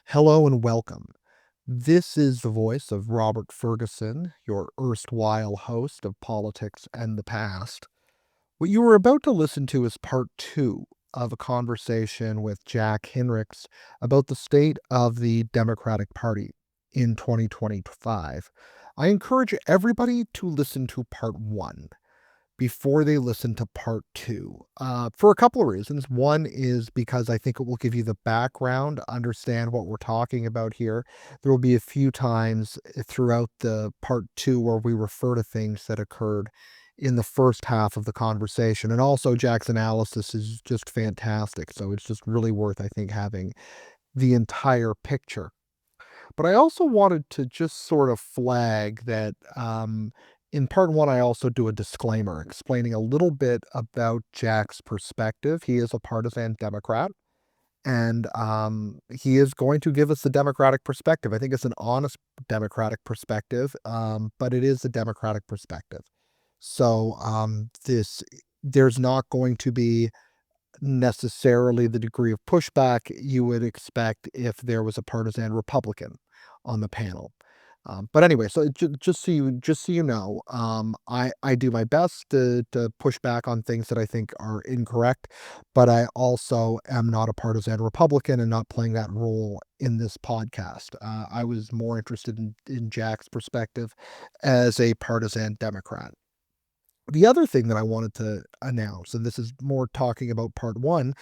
Hello and welcome. This is the voice of Robert Ferguson, your erstwhile host of Politics and the Past. What you were about to listen to is part two of a conversation with Jack Hinrichs about the state of the Democratic Party in 2025. I encourage everybody to listen to part one before they listen to part two, for a couple of reasons. One is because I think it will give you the background, understand what we're talking about here. There will be a few times throughout the part two where we refer to things that occurred in the first half of the conversation. And also, Jack's analysis is just fantastic. So it's just really worth, I think, having the entire picture. But I also wanted to just sort of flag that in part one, I also do a disclaimer explaining a little bit about Jack's perspective. He is a partisan Democrat, and he is going to give us the Democratic perspective. I think it's an honest Democratic perspective, but it is a Democratic perspective. So there's not going to be necessarily the degree of pushback you would expect if there was a partisan Republican on the panel. But anyway, so just so you know, I do my best to push back on things that I think are incorrect, but I also am not a partisan Republican and not playing that role in this podcast. I was more interested in Jack's perspective as a partisan Democrat. The other thing that I wanted to announce, and this is more talking about part one,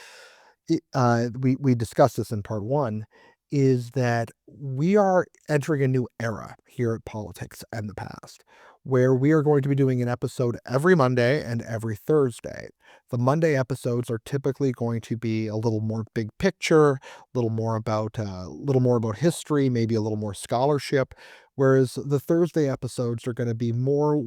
we discussed this in part one, is that we are entering a new era here at Politics and the Past, where we are going to be doing an episode every Monday and every Thursday. The Monday episodes are typically going to be a little more big picture, a little more about history, maybe a little more scholarship, whereas the Thursday episodes are going to be more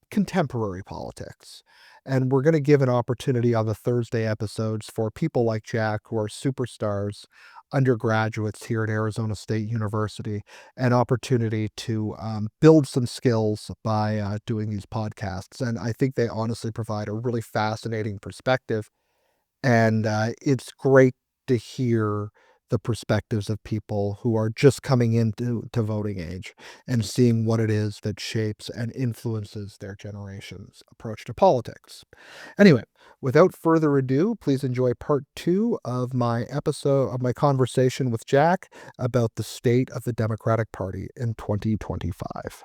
contemporary politics. And we're going to give an opportunity on the Thursday episodes for people like Jack, who are superstars, undergraduates here at Arizona State University, an opportunity to build some skills by doing these podcasts. And I think they honestly provide a really fascinating perspective. And it's great to hear the perspectives of people who are just coming into voting age and seeing what it is that shapes and influences their generation's approach to politics. Anyway, without further ado, please enjoy part two of my conversation with Jack about the state of the Democratic Party in 2025.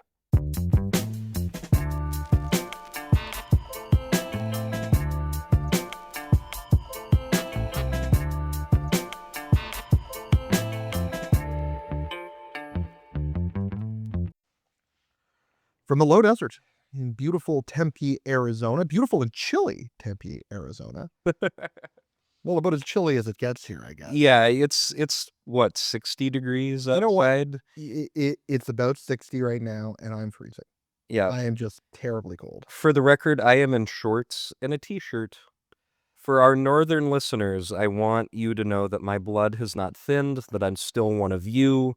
From the low desert in beautiful Tempe, Arizona, beautiful and chilly Tempe, Arizona. Well, about as chilly as it gets here, I guess. Yeah, it's what, 60 degrees You know what? outside? It's about 60 right now, and I'm freezing. Yeah. I am just terribly cold. For the record, I am in shorts and a t-shirt. For our northern listeners, I want you to know that my blood has not thinned, that I'm still one of you,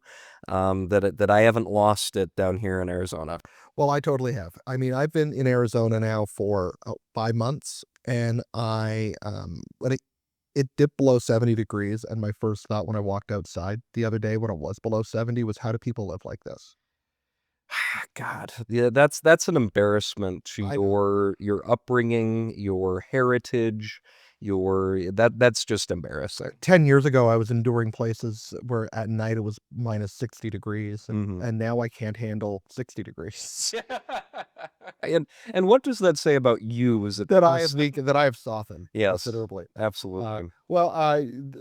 that I haven't lost it down here in Arizona. Well, I totally have. I mean, I've been in Arizona now for 5 months, and when it dipped below 70 degrees, and my first thought when I walked outside the other day when it was below 70 was, how do people live like this? God, yeah, that's an embarrassment to I know. your upbringing, your heritage, that's just embarrassing. 10 years ago, I was enduring places where at night it was minus 60 degrees, Mhm. and now I can't handle 60 degrees. And what does that say about you as a person? That I have softened Yes, considerably. absolutely. Well,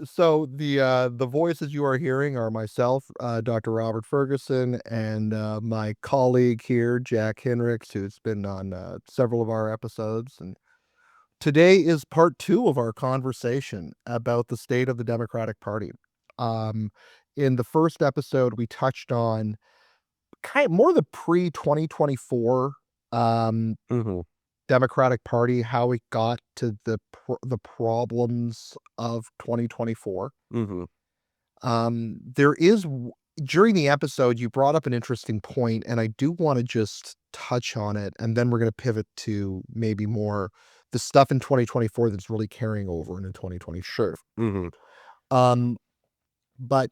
so the voices you are hearing are myself, Dr. Robert Ferguson, and my colleague here, Jack Hinrichs, who's been on several of our episodes. And today is part two of our conversation about the state of the Democratic Party. Um, in the first episode, we touched on kind of more the pre 2024 um, Mhm, Democratic Party, how it got to the problems of 2024. mhm. There is during the episode, you brought up an interesting point, and I do want to just touch on it, and then we're going to pivot to maybe more the stuff in 2024 that's really carrying over into 2025. Sure. Mhm. Um, but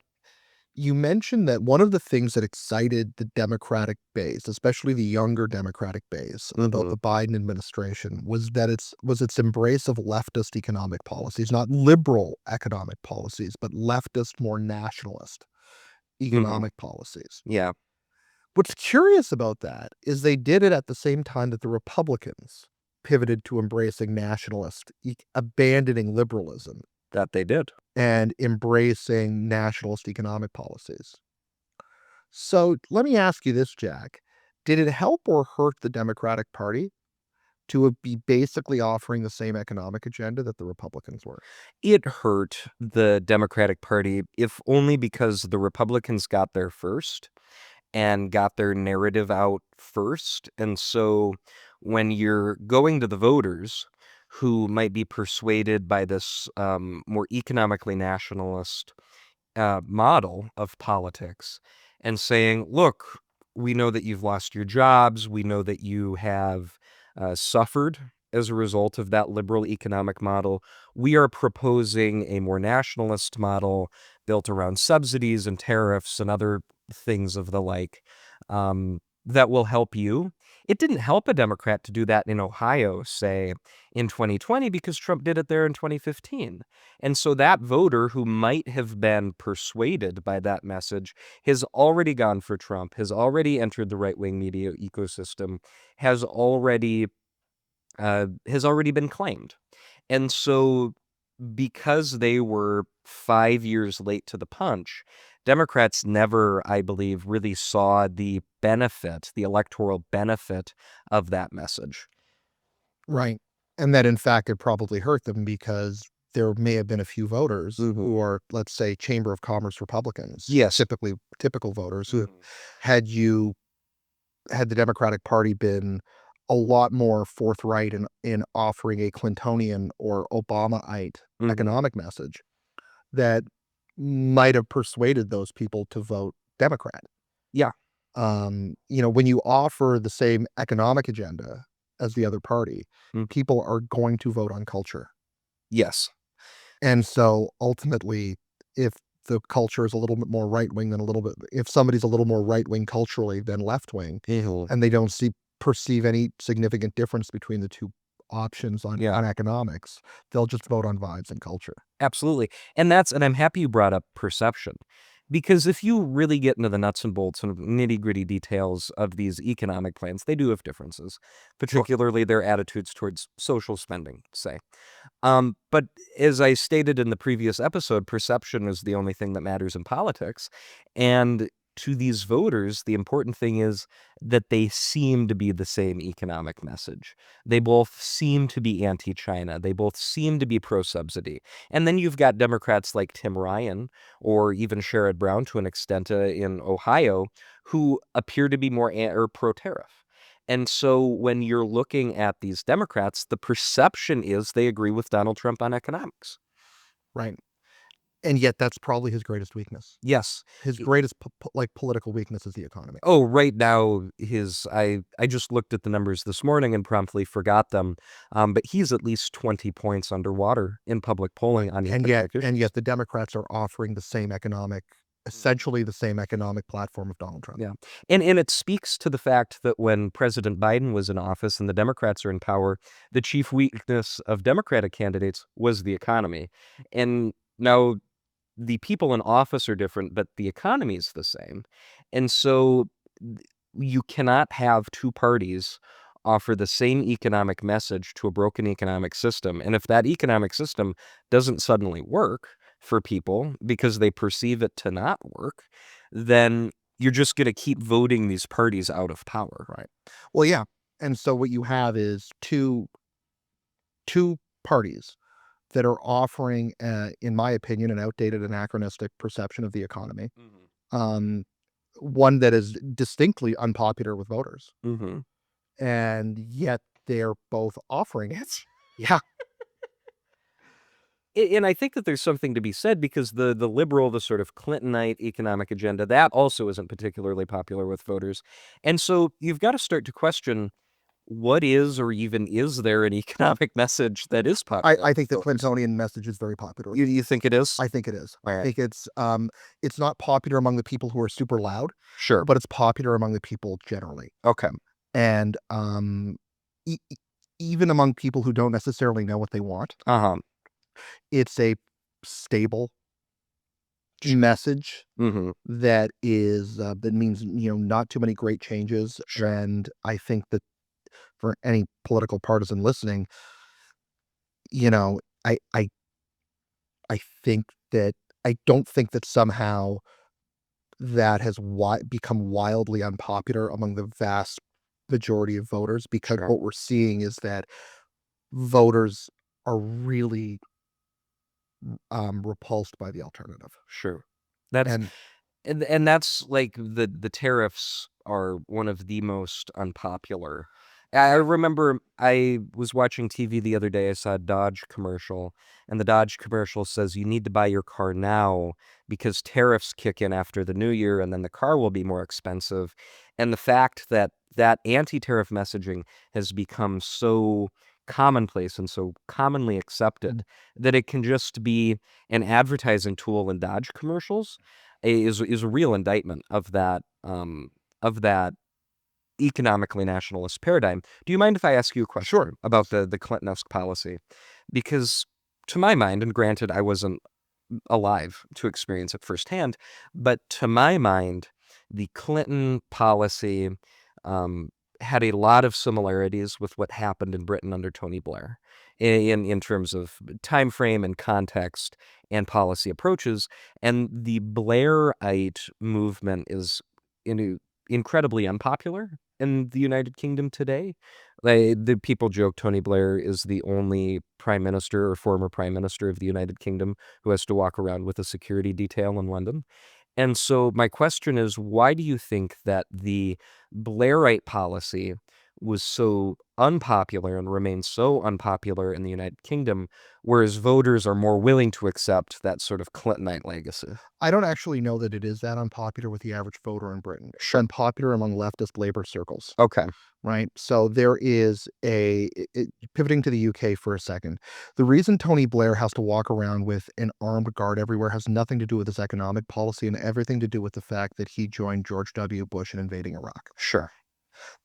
you mentioned that one of the things that excited the Democratic base, especially the younger Democratic base, about Mhm, the Biden administration was its embrace of leftist economic policies, not liberal economic policies, but leftist, more nationalist mhm, economic policies. yeah, What's curious about that is they did it at the same time that the Republicans pivoted to embracing nationalist, abandoning liberalism that they did. and embracing nationalist economic policies. So let me ask you this, Jack. Did it help or hurt the Democratic Party to be basically offering the same economic agenda that the Republicans were? It hurt the Democratic Party, if only because the Republicans got there first and got their narrative out first. And so when you're going to the voters who might be persuaded by this more economically nationalist model of politics and saying, look, we know that you've lost your jobs. We know that you have suffered as a result of that liberal economic model. We are proposing a more nationalist model built around subsidies and tariffs and other things of the like that will help you. It didn't help a Democrat to do that in Ohio, say, in 2020, because Trump did it there in 2015. And so that voter who might have been persuaded by that message has already gone for Trump, has already entered the right-wing media ecosystem, has already been claimed. And so because they were 5 years late to the punch, Democrats never, I believe, really saw the benefit, the electoral benefit of that message. Right. And that in fact it probably hurt them because there may have been a few voters Mhm. who are, let's say, Chamber of Commerce Republicans, Yes. typical voters who Mhm. had you had the Democratic Party been a lot more forthright in offering a Clintonian or Obamaite Mhm. economic message that might have persuaded those people to vote Democrat. Yeah. When you offer the same economic agenda as the other party, Mm. people are going to vote on culture. Yes. And so ultimately, if the culture is a little bit more right wing than a little bit, if somebody's a little more right wing culturally than left wing, Mhm. and they don't perceive any significant difference between the two options Yeah. on economics, they'll just vote on vibes and culture. Absolutely. And I'm happy you brought up perception. Because if you really get into the nuts and bolts and nitty-gritty details of these economic plans, they do have differences, Sure. particularly their attitudes towards social spending, say. But as I stated in the previous episode, perception is the only thing that matters in politics. And to these voters, the important thing is that they seem to be the same economic message. They both seem to be anti China. They both seem to be pro subsidy. And then you've got Democrats like Tim Ryan or even Sherrod Brown to an extent in Ohio who appear to be more or pro tariff. And so when you're looking at these Democrats, the perception is they agree with Donald Trump on economics. Right. And yet that's probably his greatest weakness. Yes. His I- greatest political weakness is the economy. Oh, right now his I just looked at the numbers this morning and promptly forgot them. But he's at least 20 points underwater in public polling Right. on And yet economic issues. the Democrats are offering the same essentially the same economic platform of Donald Trump. Yeah. And it speaks to the fact that when President Biden was in office and the Democrats are in power, the chief weakness of Democratic candidates was the economy. And now the people in office are different, but the economy is the same. And so th- you cannot have two parties offer the same economic message to a broken economic system. And if that economic system doesn't suddenly work for people because they perceive it to not work, then you're just going to keep voting these parties out of power. Right. Well, yeah. And so what you have is two parties that are offering, in my opinion, an outdated, anachronistic perception of the economy. Mhm. Um, One that is distinctly unpopular with voters, Mhm. and yet they're both offering it. Yeah. And I think that there's something to be said because the liberal, the sort of Clintonite economic agenda, that also isn't particularly popular with voters. And so you've got to start to question what is, or even is there an economic message that is popular? I think the Clintonian message is very popular. You think it is? I think it is. All I right. think it's not popular among the people who are super loud, Sure. but it's popular among the people generally. Okay. And e- e- even among people who don't necessarily know what they want, Uh-huh. it's a stable message Mm-hmm. that means not too many great changes. Sure. And I think that for any political partisan listening, you know, I I I think that I don't think that somehow that has become wildly unpopular among the vast majority of voters, because Sure. what we're seeing is that voters are really repulsed by the alternative. Sure. That's And and that's like the tariffs are one of the most unpopular. I remember I was watching TV the other day. I saw a Dodge commercial, and the Dodge commercial says you need to buy your car now because tariffs kick in after the new year, and then the car will be more expensive. And the fact that that anti-tariff messaging has become so commonplace and so commonly accepted that it can just be an advertising tool in Dodge commercials is a real indictment of that economically nationalist paradigm. Do you mind if I ask you a sure, question about the Clinton-esque policy? Because to my mind, and granted I wasn't alive to experience it firsthand, but to my mind, the Clinton policy um, had a lot of similarities with what happened in Britain under Tony Blair in terms of time frame and context and policy approaches. And the Blairite movement is in, incredibly unpopular in the United Kingdom today. The people joke Tony Blair is the only prime minister or former prime minister of the United Kingdom who has to walk around with a security detail in London. And so my question is, why do you think that the Blairite policy was so unpopular and remains so unpopular in the United Kingdom, whereas voters are more willing to accept that sort of Clintonite legacy? I don't actually know that it is that unpopular with the average voter in Britain. It's Sure. unpopular among leftist labor circles, Okay. right? So there is pivoting to the UK for a second. The reason Tony Blair has to walk around with an armed guard everywhere has nothing to do with his economic policy and everything to do with the fact that he joined George W. Bush in invading Iraq. Sure.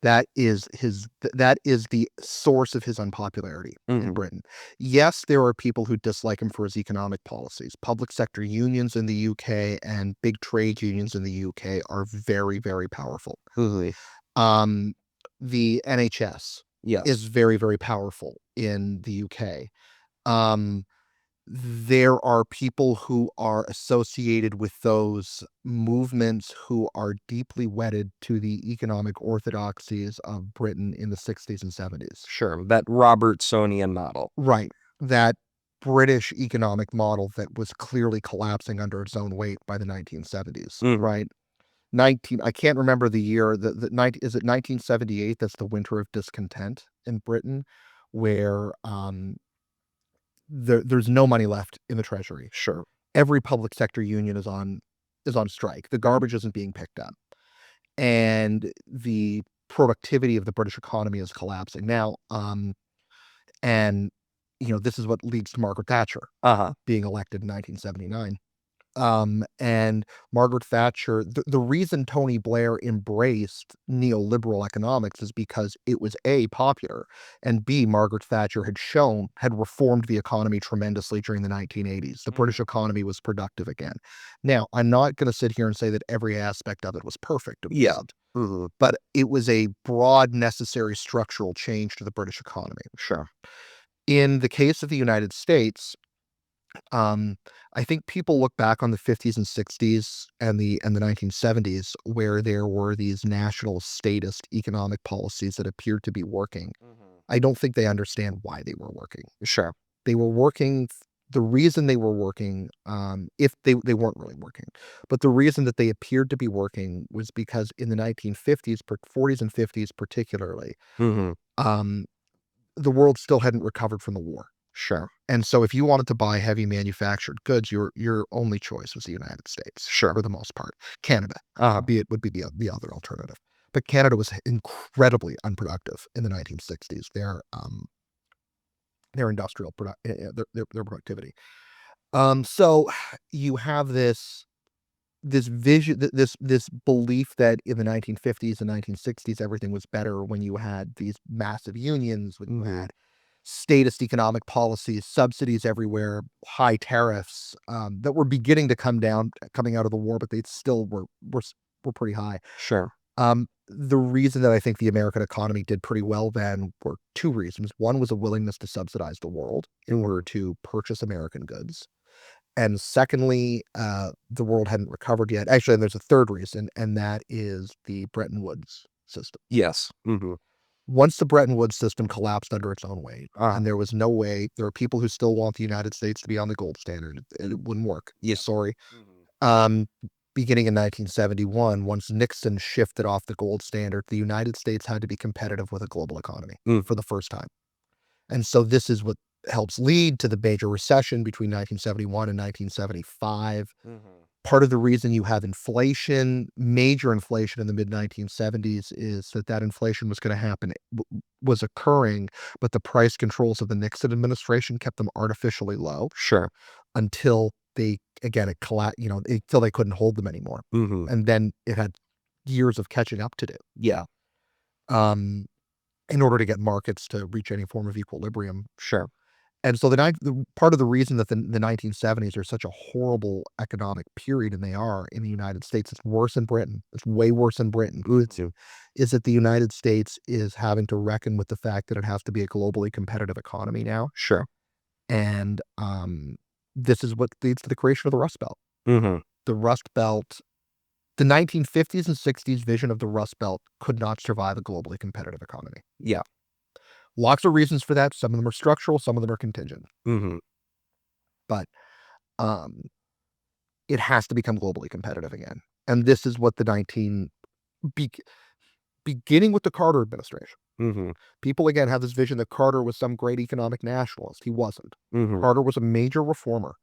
That is the source of his unpopularity in Hmm. Britain. Yes, there are people who dislike him for his economic policies. Public sector unions in the UK and big trade unions in the UK are very, very powerful. Really? Um, the NHS is Yes. very, very powerful in the UK. Um, there are people who are associated with those movements who are deeply wedded to the economic orthodoxies of Britain in the 60s and 70s. Sure. That Robertsonian model. Right. That British economic model that was clearly collapsing under its own weight by the 1970s, Hmm. right? 19 I can't remember the year, the 90 is it 1978? That's the winter of discontent in Britain, where there's no money left in the treasury. Sure. Every public sector union is on strike. The garbage isn't being picked up, and the productivity of the British economy is collapsing now. And this is what leads to Margaret Thatcher Uh-huh. being elected in 1979. And Margaret Thatcher, the reason Tony Blair embraced neoliberal economics is because it was A, popular, and B, Margaret Thatcher had reformed the economy tremendously during the 1980s. The British economy was productive again. Now, I'm not going to sit here and say that every aspect of it was perfect. It Yeah. wasn't. Hmm. But it was a broad, necessary structural change to the British economy. Sure. In the case of the United States, um, I think people look back on the 50s and 60s and the 1970s where there were these national statist economic policies that appeared to be working. Hmm. I don't think they understand why they were working. Sure. They were working. The reason they were working, if they weren't really working, but the reason that they appeared to be working was because in the 1950s, 40s and 50s particularly, Hmm. um, the world still hadn't recovered from the war. Sure. And so if you wanted to buy heavy manufactured goods, your only choice was the United States Sure. for the most part. Canada Uh-huh. would be the other alternative. but Canada was incredibly unproductive in the 1960s. Their industrial their productivity. So you have this vision, this belief that in the 1950s and 1960s everything was better when you had these massive unions, when you had statist economic policies, subsidies everywhere, high tariffs that were beginning to come down coming out of the war, but they still were pretty high. Sure. The reason that I think the American economy did pretty well then were two reasons. One was a willingness to subsidize the world in order to purchase American goods. And secondly, the world hadn't recovered yet. Actually, there's a third reason, and that is the Bretton Woods system. Yes. Once the Bretton Woods system collapsed under its own weight, Uh-huh. and there was no way, there are people who still want the United States to be on the gold standard. It wouldn't work. Yeah. Sorry. Beginning in 1971, once Nixon shifted off the gold standard, the United States had to be competitive with a global economy for the first time. And so this is what helps lead to the major recession between 1971 and 1975. Part of the reason you have inflation, major inflation in the mid-1970s, is that inflation was going to happen, was occurring, but the price controls of the Nixon administration kept them artificially low. Sure. Until they, again, it collapsed, until they couldn't hold them anymore. And then it had years of catching up to do. Yeah. In order to get markets to reach any form of equilibrium. Sure. And so the part of the reason that the 1970s are such a horrible economic period, and they are in the United States, it's worse in Britain. It's way worse in Britain. Is that the United States is having to reckon with the fact that it has to be a globally competitive economy now. Sure. And this is what leads to the creation of the Rust Belt. The Rust Belt, the 1950s and 60s vision of the Rust Belt could not survive a globally competitive economy. Yeah. Lots of reasons for that. Some of them are structural, some of them are contingent. But it has to become globally competitive again. And this is what beginning with the Carter administration. People, again, have this vision that Carter was some great economic nationalist. He wasn't. Carter was a major reformer.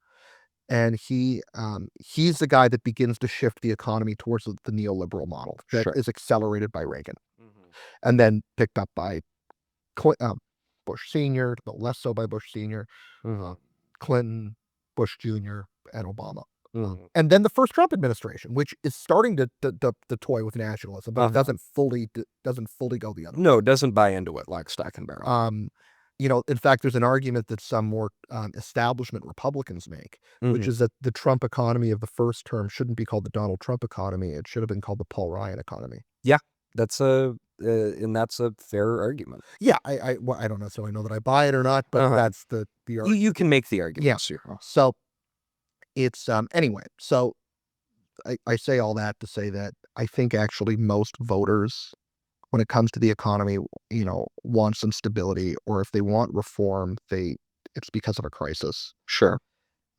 And he's the guy that begins to shift the economy towards the neoliberal model that is accelerated by Reagan. And then picked up by Bush Sr., but less so by Bush Sr., Clinton, Bush Jr., and Obama. And then the first Trump administration, which is starting to toy with nationalism, but doesn't fully go the other way. No, it doesn't buy into it like stock and barrel. In fact, there's an argument that some more establishment Republicans make, which is that the Trump economy of the first term shouldn't be called the Donald Trump economy. It should have been called the Paul Ryan economy. Yeah, that's a fair argument. Yeah, I don't necessarily know that I buy it or not, but that's the argument. You can make the argument. Yeah. So it's anyway. So I say all that to say that I think actually most voters, when it comes to the economy, want some stability, or if they want reform, it's because of a crisis. Sure.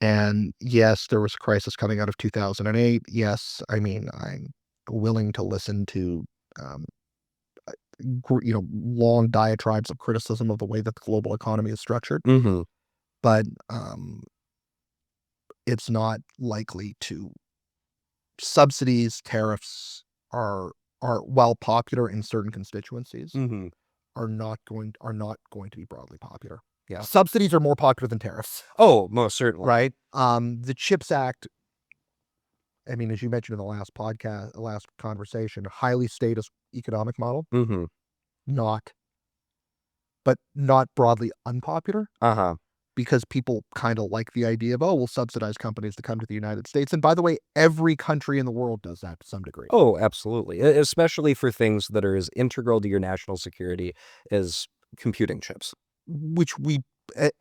And yes, there was a crisis coming out of 2008. Yes, I mean, I'm willing to listen to long diatribes of criticism of the way that the global economy is structured. But it's not likely to. Subsidies, tariffs are while popular in certain constituencies, are not going to be broadly popular. Yeah. Subsidies are more popular than tariffs. Oh, most certainly. Right. The CHIPS Act, I mean, as you mentioned in the last podcast, last conversation, highly statist economic model. Not broadly unpopular. Because people kind of like the idea of, we'll subsidize companies to come to the United States. And by the way, every country in the world does that to some degree. Oh, absolutely. Especially for things that are as integral to your national security as computing chips. Which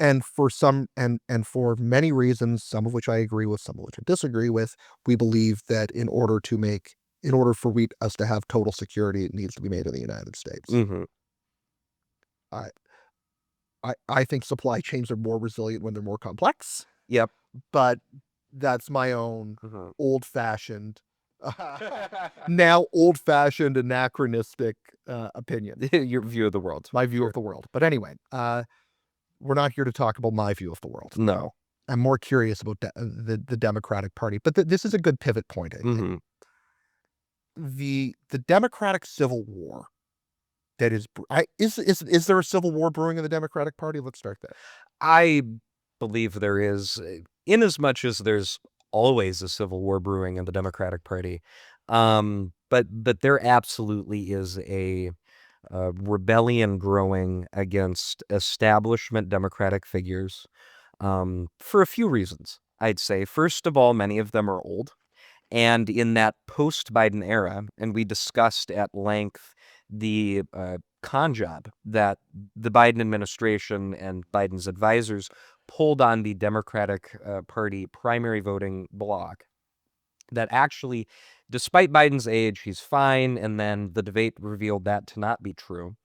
and for many reasons, some of which I agree with, some of which I disagree with, we believe that in order for us to have total security, it needs to be made in the United States. I think supply chains are more resilient when they're more complex. Yep. But that's my own old-fashioned, anachronistic opinion. Your view of the world. My view of the world. But anyway, we're not here to talk about my view of the world. No. I'm more curious about the Democratic Party. But this is a good pivot point, I think. the Democratic Civil War that is there a civil war brewing in the Democratic Party? Let's start there. I believe there is, in as much as there's always a civil war brewing in the Democratic Party. But there absolutely is a rebellion growing against establishment Democratic figures, for a few reasons. I'd say, first of all, many of them are old. And in that post-Biden era, and we discussed at length the con job that the Biden administration and Biden's advisors pulled on the Democratic Party primary voting bloc, that actually, despite Biden's age, he's fine. And then the debate revealed that to not be true.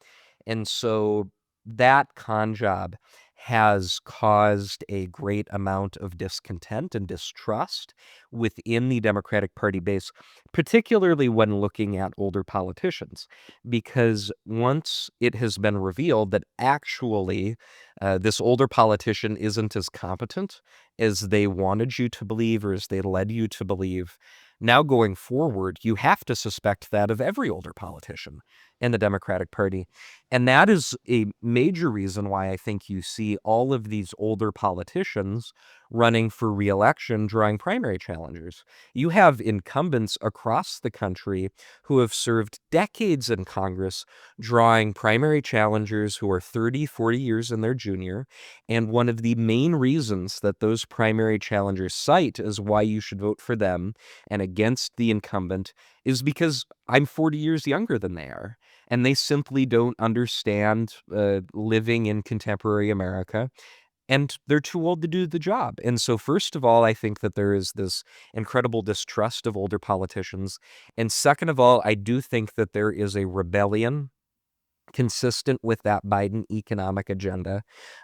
And so that con job has caused a great amount of discontent and distrust within the Democratic Party base, particularly when looking at older politicians. Because once it has been revealed that actually this older politician isn't as competent as they wanted you to believe or as they led you to believe, now going forward, you have to suspect that of every older politician in the Democratic Party. And that is a major reason why I think you see all of these older politicians running for reelection, drawing primary challengers. You have incumbents across the country who have served decades in Congress drawing primary challengers who are 30, 40 years in their junior. And one of the main reasons that those primary challengers cite as why you should vote for them and against the incumbent is because I'm 40 years younger than they are. And they simply don't understand living in contemporary America, and they're too old to do the job. And so, first of all, I think that there is this incredible distrust of older politicians. And second of all, I do think that there is a rebellion consistent with that Biden economic agenda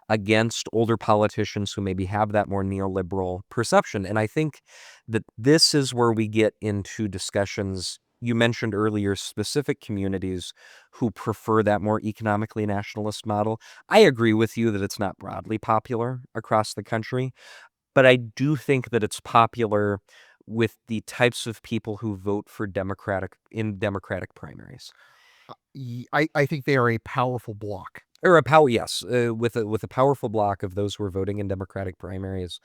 against older politicians who maybe have that more neoliberal perception. And I think that this is where we get into discussions. You mentioned earlier specific communities who prefer that more economically nationalist model. I agree with you that it's not broadly popular across the country, but I do think that it's popular with the types of people who vote for Democratic primaries. I think they are a powerful block. Or a power, yes, with a powerful block of those who are voting in Democratic primaries,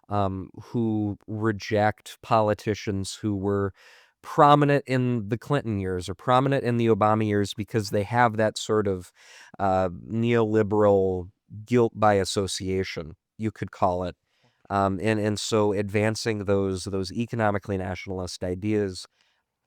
who reject politicians who were prominent in the Clinton years or prominent in the Obama years because they have that sort of neoliberal guilt by association, you could call it. And so advancing those economically nationalist ideas,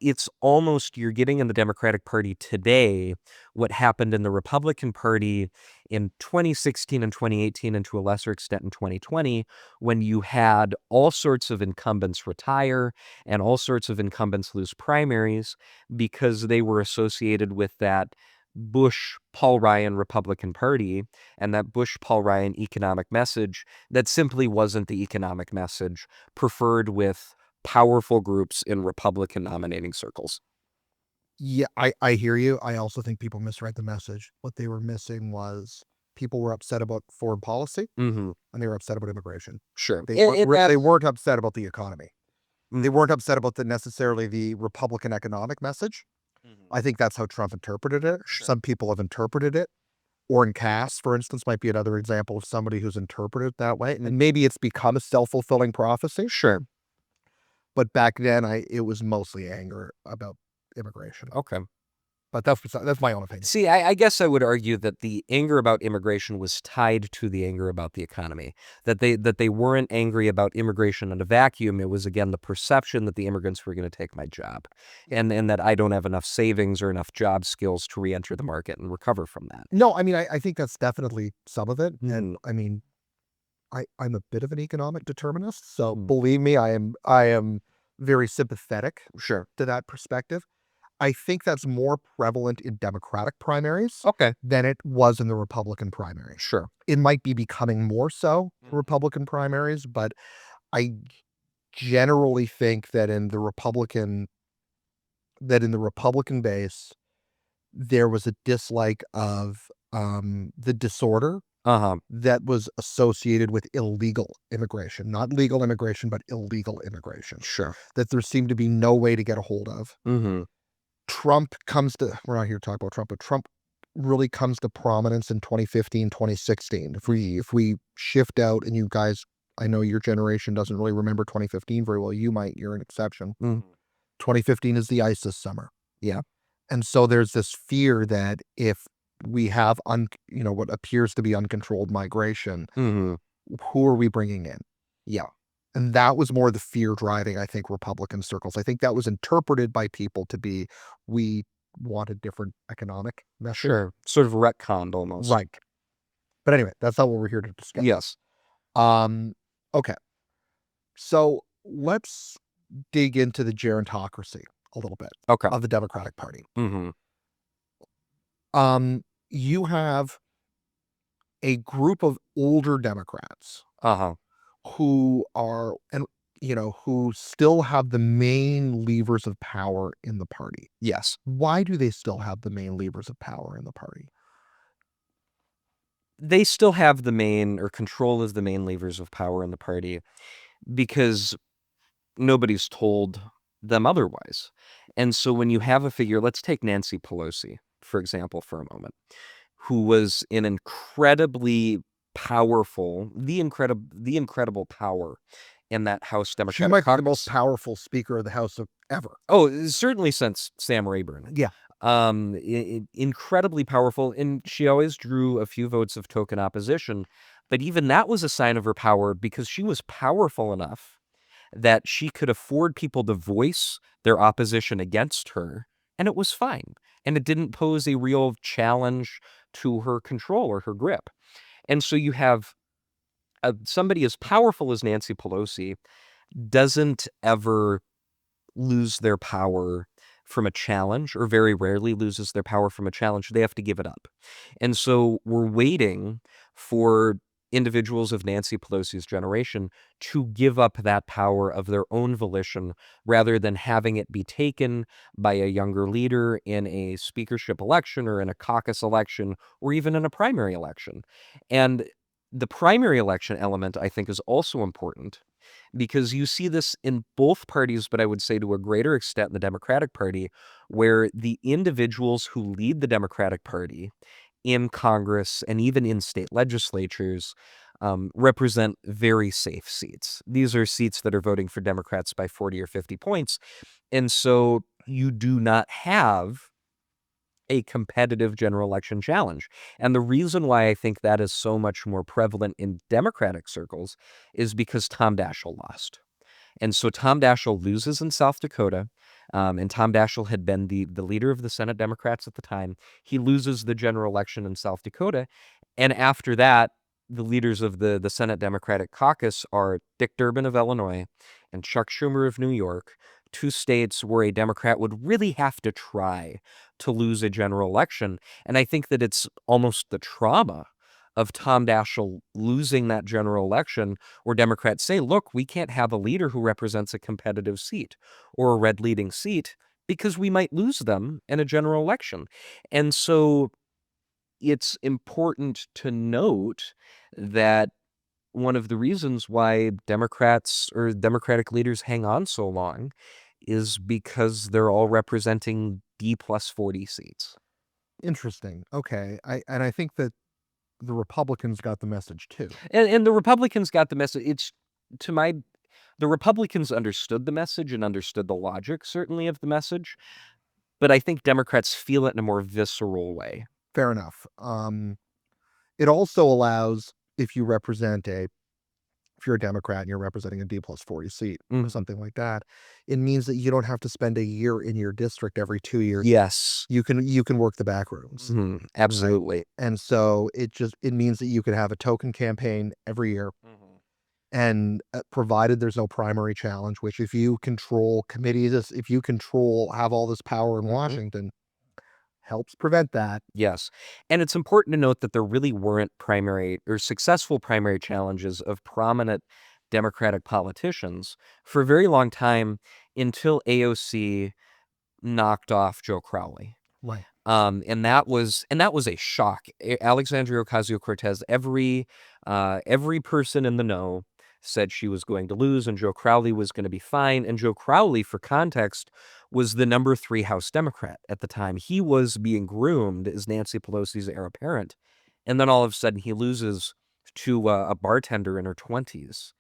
it's almost you're getting in the Democratic Party today what happened in the Republican Party in 2016 and 2018, and to a lesser extent in 2020, when you had all sorts of incumbents retire and all sorts of incumbents lose primaries because they were associated with that Bush Paul Ryan Republican Party and that Bush Paul Ryan economic message that simply wasn't the economic message preferred with powerful groups in Republican nominating circles. Yeah, I hear you. I also think people misread the message. What they were missing was people were upset about foreign policy Mhm. and they were upset about immigration. Sure. They It weren't they that's weren't upset about the economy. They Mhm. weren't upset about necessarily the Republican economic message. Mhm. I think that's how Trump interpreted it. Sure. Some people have interpreted it. Orrin Cass, for instance, might be another example of somebody who's interpreted it that way. And maybe it's become a self-fulfilling prophecy. Sure. But back then, it was mostly anger about immigration. Okay. But that's my own opinion. See, I guess I would argue that the anger about immigration was tied to the anger about the economy. That they weren't angry about immigration in a vacuum. It was, again, the perception that the immigrants were going to take my job, and that I don't have enough savings or enough job skills to reenter the market and recover from that. No, I mean, I think that's definitely some of it. And Mhm. I mean, I'm a bit of an economic determinist, so Mm. believe me, I am very sympathetic Sure. to that perspective. I think that's more prevalent in Democratic primaries Okay. than it was in the Republican primary. Sure. It might be becoming more so in Mhm. Republican primaries, but I generally think that in the Republican base, there was a dislike of the disorder Uh-huh. that was associated with illegal immigration, not legal immigration, but illegal immigration, Sure. that there seemed to be no way to get a hold of. Mhm. we're not here to talk about Trump, but Trump really comes to prominence in 2015, 2016. If we shift out and you guys, I know your generation doesn't really remember 2015 very well. You might, you're an exception. 2015 is the ISIS summer. Yeah. And so there's this fear that if we have what appears to be uncontrolled migration, Mm-hmm. who are we bringing in? Yeah. And that was more the fear driving, I think, Republican circles. I think that was interpreted by people to be, we want a different economic method. Sure. Sort of retconned almost. Right. But anyway, that's not what we're here to discuss. Yes. Okay. So let's dig into the gerontocracy a little bit Okay. of the Democratic Party. Mm-hmm. You have a group of older Democrats Uh-huh. who are, and who still have the main levers of power in the party. Yes. Why do they still have the main levers of power in the party? They still have the main, or control as the main levers of power in the party because nobody's told them otherwise. And so when you have a figure, let's take Nancy Pelosi, for example, for a moment, who was an incredibly powerful, the incredible power in that House She Democratic might be the caucus. most powerful Speaker of the House ever. Oh, certainly since Sam Rayburn. Yeah. Incredibly powerful, and she always drew a few votes of token opposition, but even that was a sign of her power because she was powerful enough that she could afford people to voice their opposition against her, and it was fine. And it didn't pose a real challenge to her control or her grip. And so you have somebody as powerful as Nancy Pelosi doesn't ever lose their power from a challenge, or very rarely loses their power from a challenge. They have to give it up. And so we're waiting for individuals of Nancy Pelosi's generation to give up that power of their own volition rather than having it be taken by a younger leader in a speakership election or in a caucus election or even in a primary election. And the primary election element, I think, is also important because you see this in both parties, but I would say to a greater extent in the Democratic Party, where the individuals who lead the Democratic Party in Congress and even in state legislatures represent very safe seats. These are seats that are voting for Democrats by 40 or 50 points. And so you do not have a competitive general election challenge. And the reason why I think that is so much more prevalent in Democratic circles is because Tom Daschle lost. And so Tom Daschle loses in South Dakota, and Tom Daschle had been the leader of the Senate Democrats at the time. He loses the general election in South Dakota, and after that, the leaders of the Senate Democratic caucus are Dick Durbin of Illinois and Chuck Schumer of New York, two states where a Democrat would really have to try to lose a general election. And I think that it's almost the trauma of Tom Daschle losing that general election where Democrats say, look, we can't have a leader who represents a competitive seat or a red leading seat because we might lose them in a general election. And so it's important to note that one of the reasons why Democrats or Democratic leaders hang on so long is because they're all representing D+40 seats. Interesting. Okay. I think that the Republicans got the message too. And the Republicans got the message. The Republicans understood the message and understood the logic, certainly, of the message. But I think Democrats feel it in a more visceral way. Fair enough. It also allows, if you're a Democrat and you're representing a D+40 seat or something like that, it means that you don't have to spend a year in your district every 2 years. Yes. You can work the back rooms. Absolutely. Right? And so it means that you can have a token campaign every year. And provided there's no primary challenge, which if you control committees, if you have all this power in Washington, helps prevent that. Yes. And it's important to note that there really weren't primary or successful primary challenges of prominent Democratic politicians for a very long time until AOC knocked off Joe Crowley. Right. And that was a shock. Alexandria Ocasio-Cortez, every person in the know said she was going to lose and Joe Crowley was going to be fine. And Joe Crowley, for context, was the number 3 House Democrat at the time. He was being groomed as Nancy Pelosi's heir apparent. And then all of a sudden he loses to a bartender in her 20s.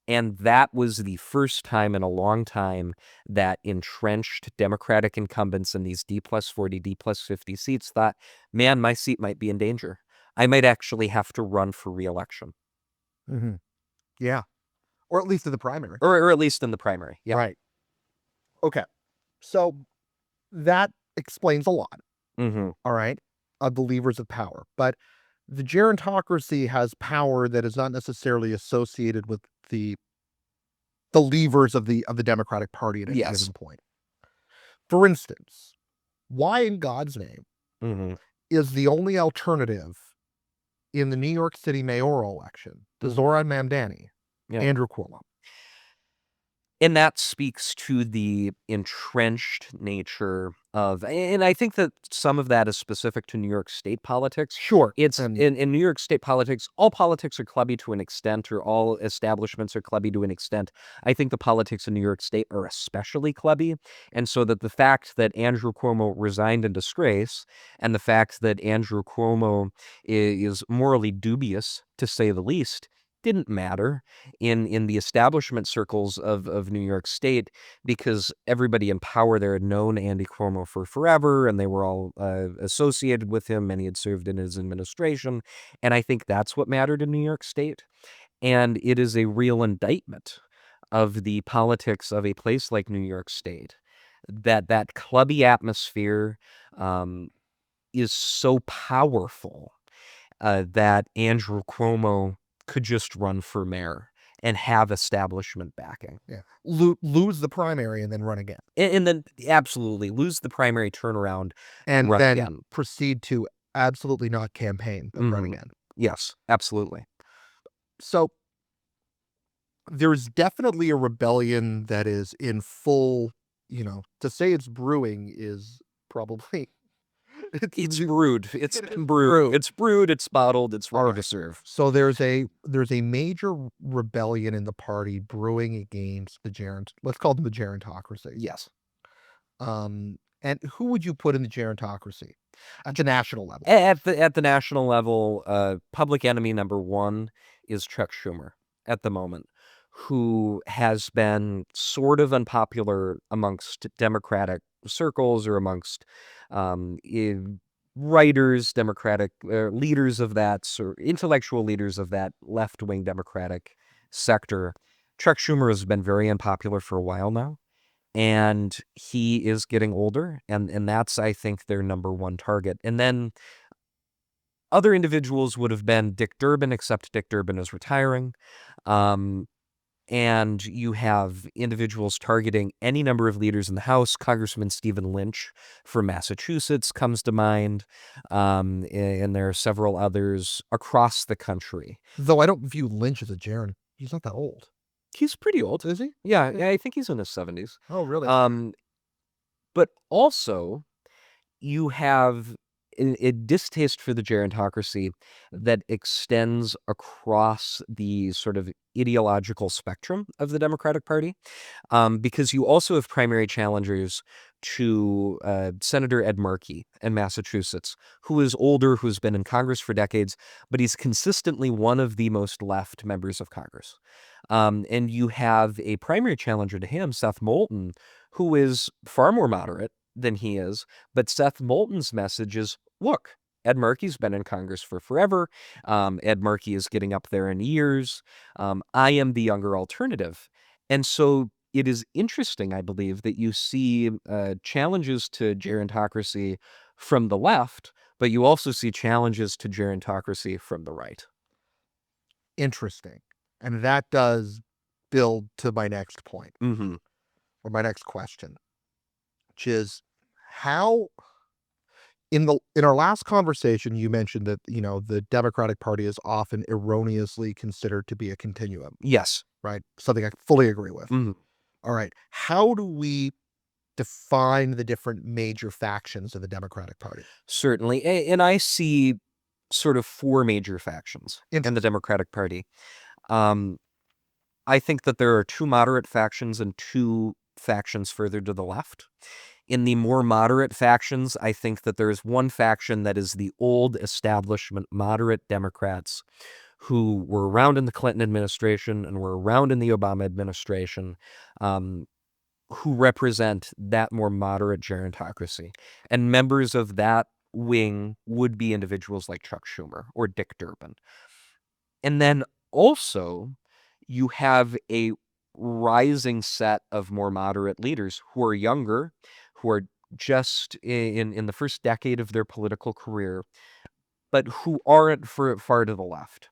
And that was the first time in a long time that entrenched Democratic incumbents in these D plus 40, D plus 50 seats thought, man, my seat might be in danger. I might actually have to run for reelection. Mm-hmm. Yeah. Or at least in the primary. Or at least in the primary. Yeah. Right. Okay. So that explains a lot. Mm-hmm. All right. Of the levers of power. But the gerontocracy has power that is not necessarily associated with the levers of the Democratic Party at any Yes. given point. For instance, why in God's name Mm-hmm. is the only alternative in the New York City mayoral election to Zoran Mamdani, Yeah. Andrew Cuomo? And that speaks to the entrenched nature of, and I think that some of that is specific to New York State politics. Sure. It's And in New York State politics, all politics are clubby to an extent, or all establishments are clubby to an extent. I think the politics in New York State are especially clubby. And so that the fact that Andrew Cuomo resigned in disgrace and the fact that Andrew Cuomo is morally dubious, to say the least, didn't matter in the establishment circles of New York State, because everybody in power there had known Andy Cuomo for forever, and they were all associated with him. Many had served in his administration, and I think that's what mattered in New York State. And it is a real indictment of the politics of a place like New York State, that clubby atmosphere is so powerful that Andrew Cuomo could just run for mayor and have establishment backing. yeah, lose the primary and then run again. And then absolutely lose the primary, turnaround, And run then again. proceed to absolutely not campaign, but run again. Yes, absolutely. So there's definitely a rebellion that is in full, to say it's brewing is probably It's brewed. It's It is brewed. brewed. It's brewed. It's bottled. It's ready All to right. serve. So there's a major rebellion in the party brewing against let's call them the gerontocracy. Yes. And who would you put in the gerontocracy at the national level? At the national level, public enemy number 1 is Chuck Schumer at the moment, who has been sort of unpopular amongst Democratic circles or amongst writers, Democratic leaders of that, or intellectual leaders of that left-wing Democratic sector. Chuck Schumer has been very unpopular for a while now, and he is getting older, and that's, I think, their number 1 target. And then other individuals would have been Dick Durbin, except Dick Durbin is retiring. And you have individuals targeting any number of leaders in the House. Congressman Stephen Lynch from Massachusetts comes to mind, and there are several others across the country. Though I don't view Lynch as a gerund. He's not that old. He's pretty old. Is he? Yeah, I think he's in his 70s. Oh, really? But also, you have a distaste for the gerontocracy that extends across the sort of ideological spectrum of the Democratic Party, because you also have primary challengers to Senator Ed Markey in Massachusetts, who is older, who's been in Congress for decades, but he's consistently one of the most left members of Congress. And you have a primary challenger to him, Seth Moulton, who is far more moderate than he is. But Seth Moulton's message is, look, Ed Markey's been in Congress for forever. Ed Markey is getting up there in years. I am the younger alternative. And so it is interesting, I believe, that you see challenges to gerontocracy from the left, but you also see challenges to gerontocracy from the right. Interesting. And that does build to my next point, Mm-hmm. or my next question, which is how in our last conversation you mentioned that the Democratic Party is often erroneously considered to be a continuum, Yes. right? Something I fully agree with. Mm-hmm. All right. How do we define the different major factions of the Democratic Party? Certainly. And I see sort of 4 major factions in the Democratic Party. Um, I think that there are two moderate factions and two factions further to the left. In the more moderate factions, I think that there is one faction that is the old establishment moderate Democrats who were around in the Clinton administration and were around in the Obama administration, who represent that more moderate gerontocracy. And members of that wing would be individuals like Chuck Schumer or Dick Durbin. And then also, you have a rising set of more moderate leaders who are younger, who are just in the first decade of their political career, but who aren't far to the left.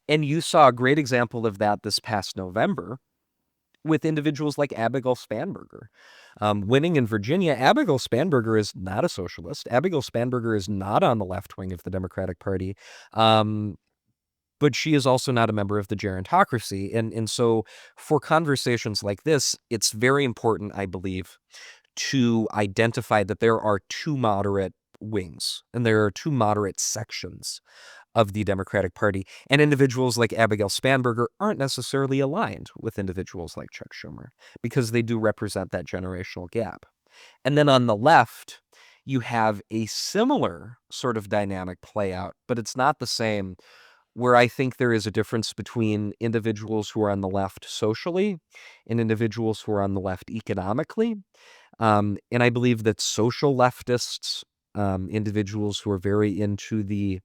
And you saw a great example of that this past November with individuals like Abigail Spanberger. Winning in Virginia, Abigail Spanberger is not a socialist. Abigail Spanberger is not on the left wing of the Democratic Party. But she is also not a member of the gerontocracy. And so for conversations like this, it's very important, I believe, to identify that there are two moderate wings and there are two moderate sections of the Democratic Party. And individuals like Abigail Spanberger aren't necessarily aligned with individuals like Chuck Schumer because they do represent that generational gap. And then on the left, you have a similar sort of dynamic play out, but it's not the same, where I think there is a difference between individuals who are on the left socially and individuals who are on the left economically. And I believe that social leftists, individuals who are very into the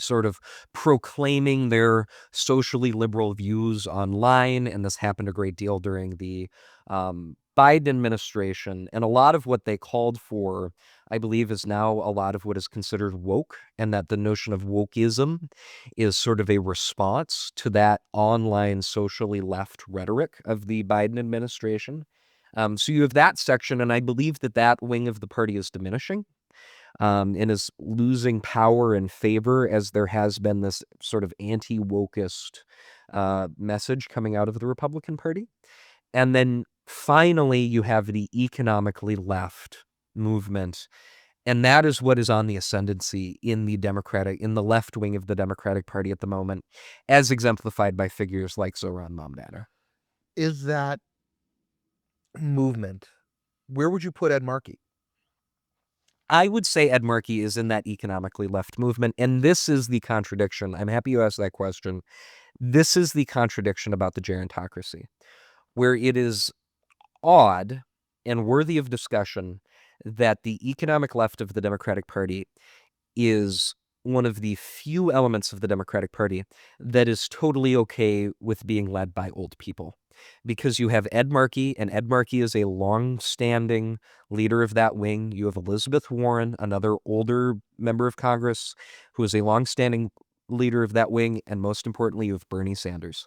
sort of proclaiming their socially liberal views online, and this happened a great deal during the Biden administration. And a lot of what they called for, I believe, is now a lot of what is considered woke, and that the notion of wokeism is sort of a response to that online socially left rhetoric of the Biden administration. So you have that section, and I believe that that wing of the party is diminishing, and is losing power and favor as there has been this sort of anti-wokeist message coming out of the Republican Party. And then finally, you have the economically left movement. And that is what is on the ascendancy in the left wing of the Democratic Party at the moment, as exemplified by figures like Zoran Mamdani. Is that movement, where would you put Ed Markey? I would say Ed Markey is in that economically left movement. And this is the contradiction. I'm happy you asked that question. This is the contradiction about the gerontocracy, where it is odd and worthy of discussion that the economic left of the Democratic Party is one of the few elements of the Democratic Party that is totally okay with being led by old people. Because you have Ed Markey, and Ed Markey is a long-standing leader of that wing. You have Elizabeth Warren, another older member of Congress, who is a long-standing leader of that wing. And most importantly, you have Bernie Sanders.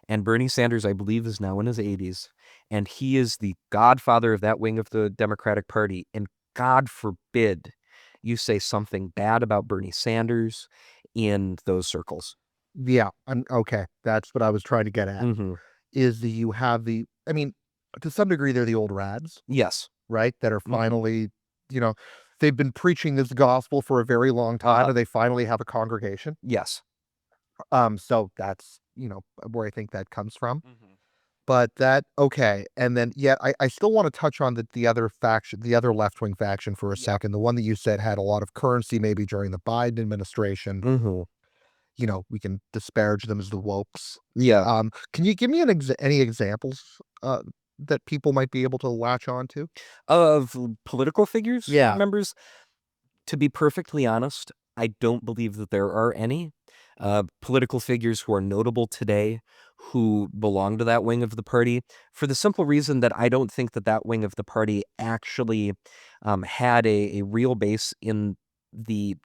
And Bernie Sanders, I believe, is now in his 80s, and he is the godfather of that wing of the Democratic Party. And God forbid you say something bad about Bernie Sanders in those circles. Yeah, okay. That's what I was trying to get at. Mm-hmm. Is the you have the I mean, to some degree, they're the old rads, Yes. right? That are Mm-hmm. finally, you know, they've been preaching this gospel for a very long time, Uh-huh. and they finally have a congregation. Yes. So that's, where I think that comes from. Mm-hmm. But that okay, and then yet I still wanna touch on the other faction, the other left-wing faction for a Yeah. second, the one that you said had a lot of currency maybe during the Biden administration. Mm-hmm. We can disparage them as the wokes. Yeah. Can you give me any examples, that people might be able to latch on to? Of political figures, Yeah. members, to be perfectly honest, I don't believe that there are any political figures who are notable today who belong to that wing of the party, for the simple reason that I don't think that that wing of the party actually had a real base in the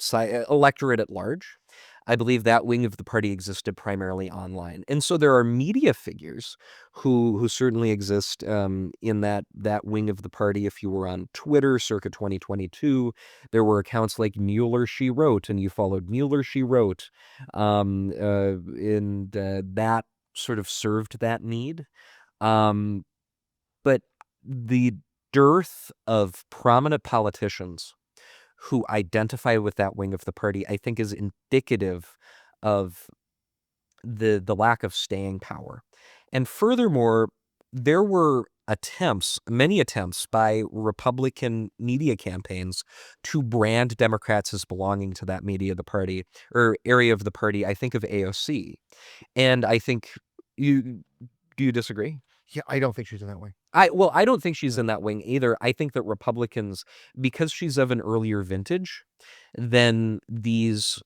electorate at large. I believe that wing of the party existed primarily online. And so there are media figures who certainly exist in that wing of the party. If you were on Twitter circa 2022, there were accounts like Mueller She Wrote, and you followed Mueller She Wrote, and that sort of served that need. Um, but the dearth of prominent politicians who identify with that wing of the party, I think, is indicative of the lack of staying power. And furthermore, there were many attempts by Republican media campaigns to brand Democrats as belonging to that media of the party or area of the party. I think of AOC. And I think you do you disagree? Yeah, I don't think she's in that way. I don't think she's No. in that wing either. I think that Republicans, because she's of an earlier vintage than these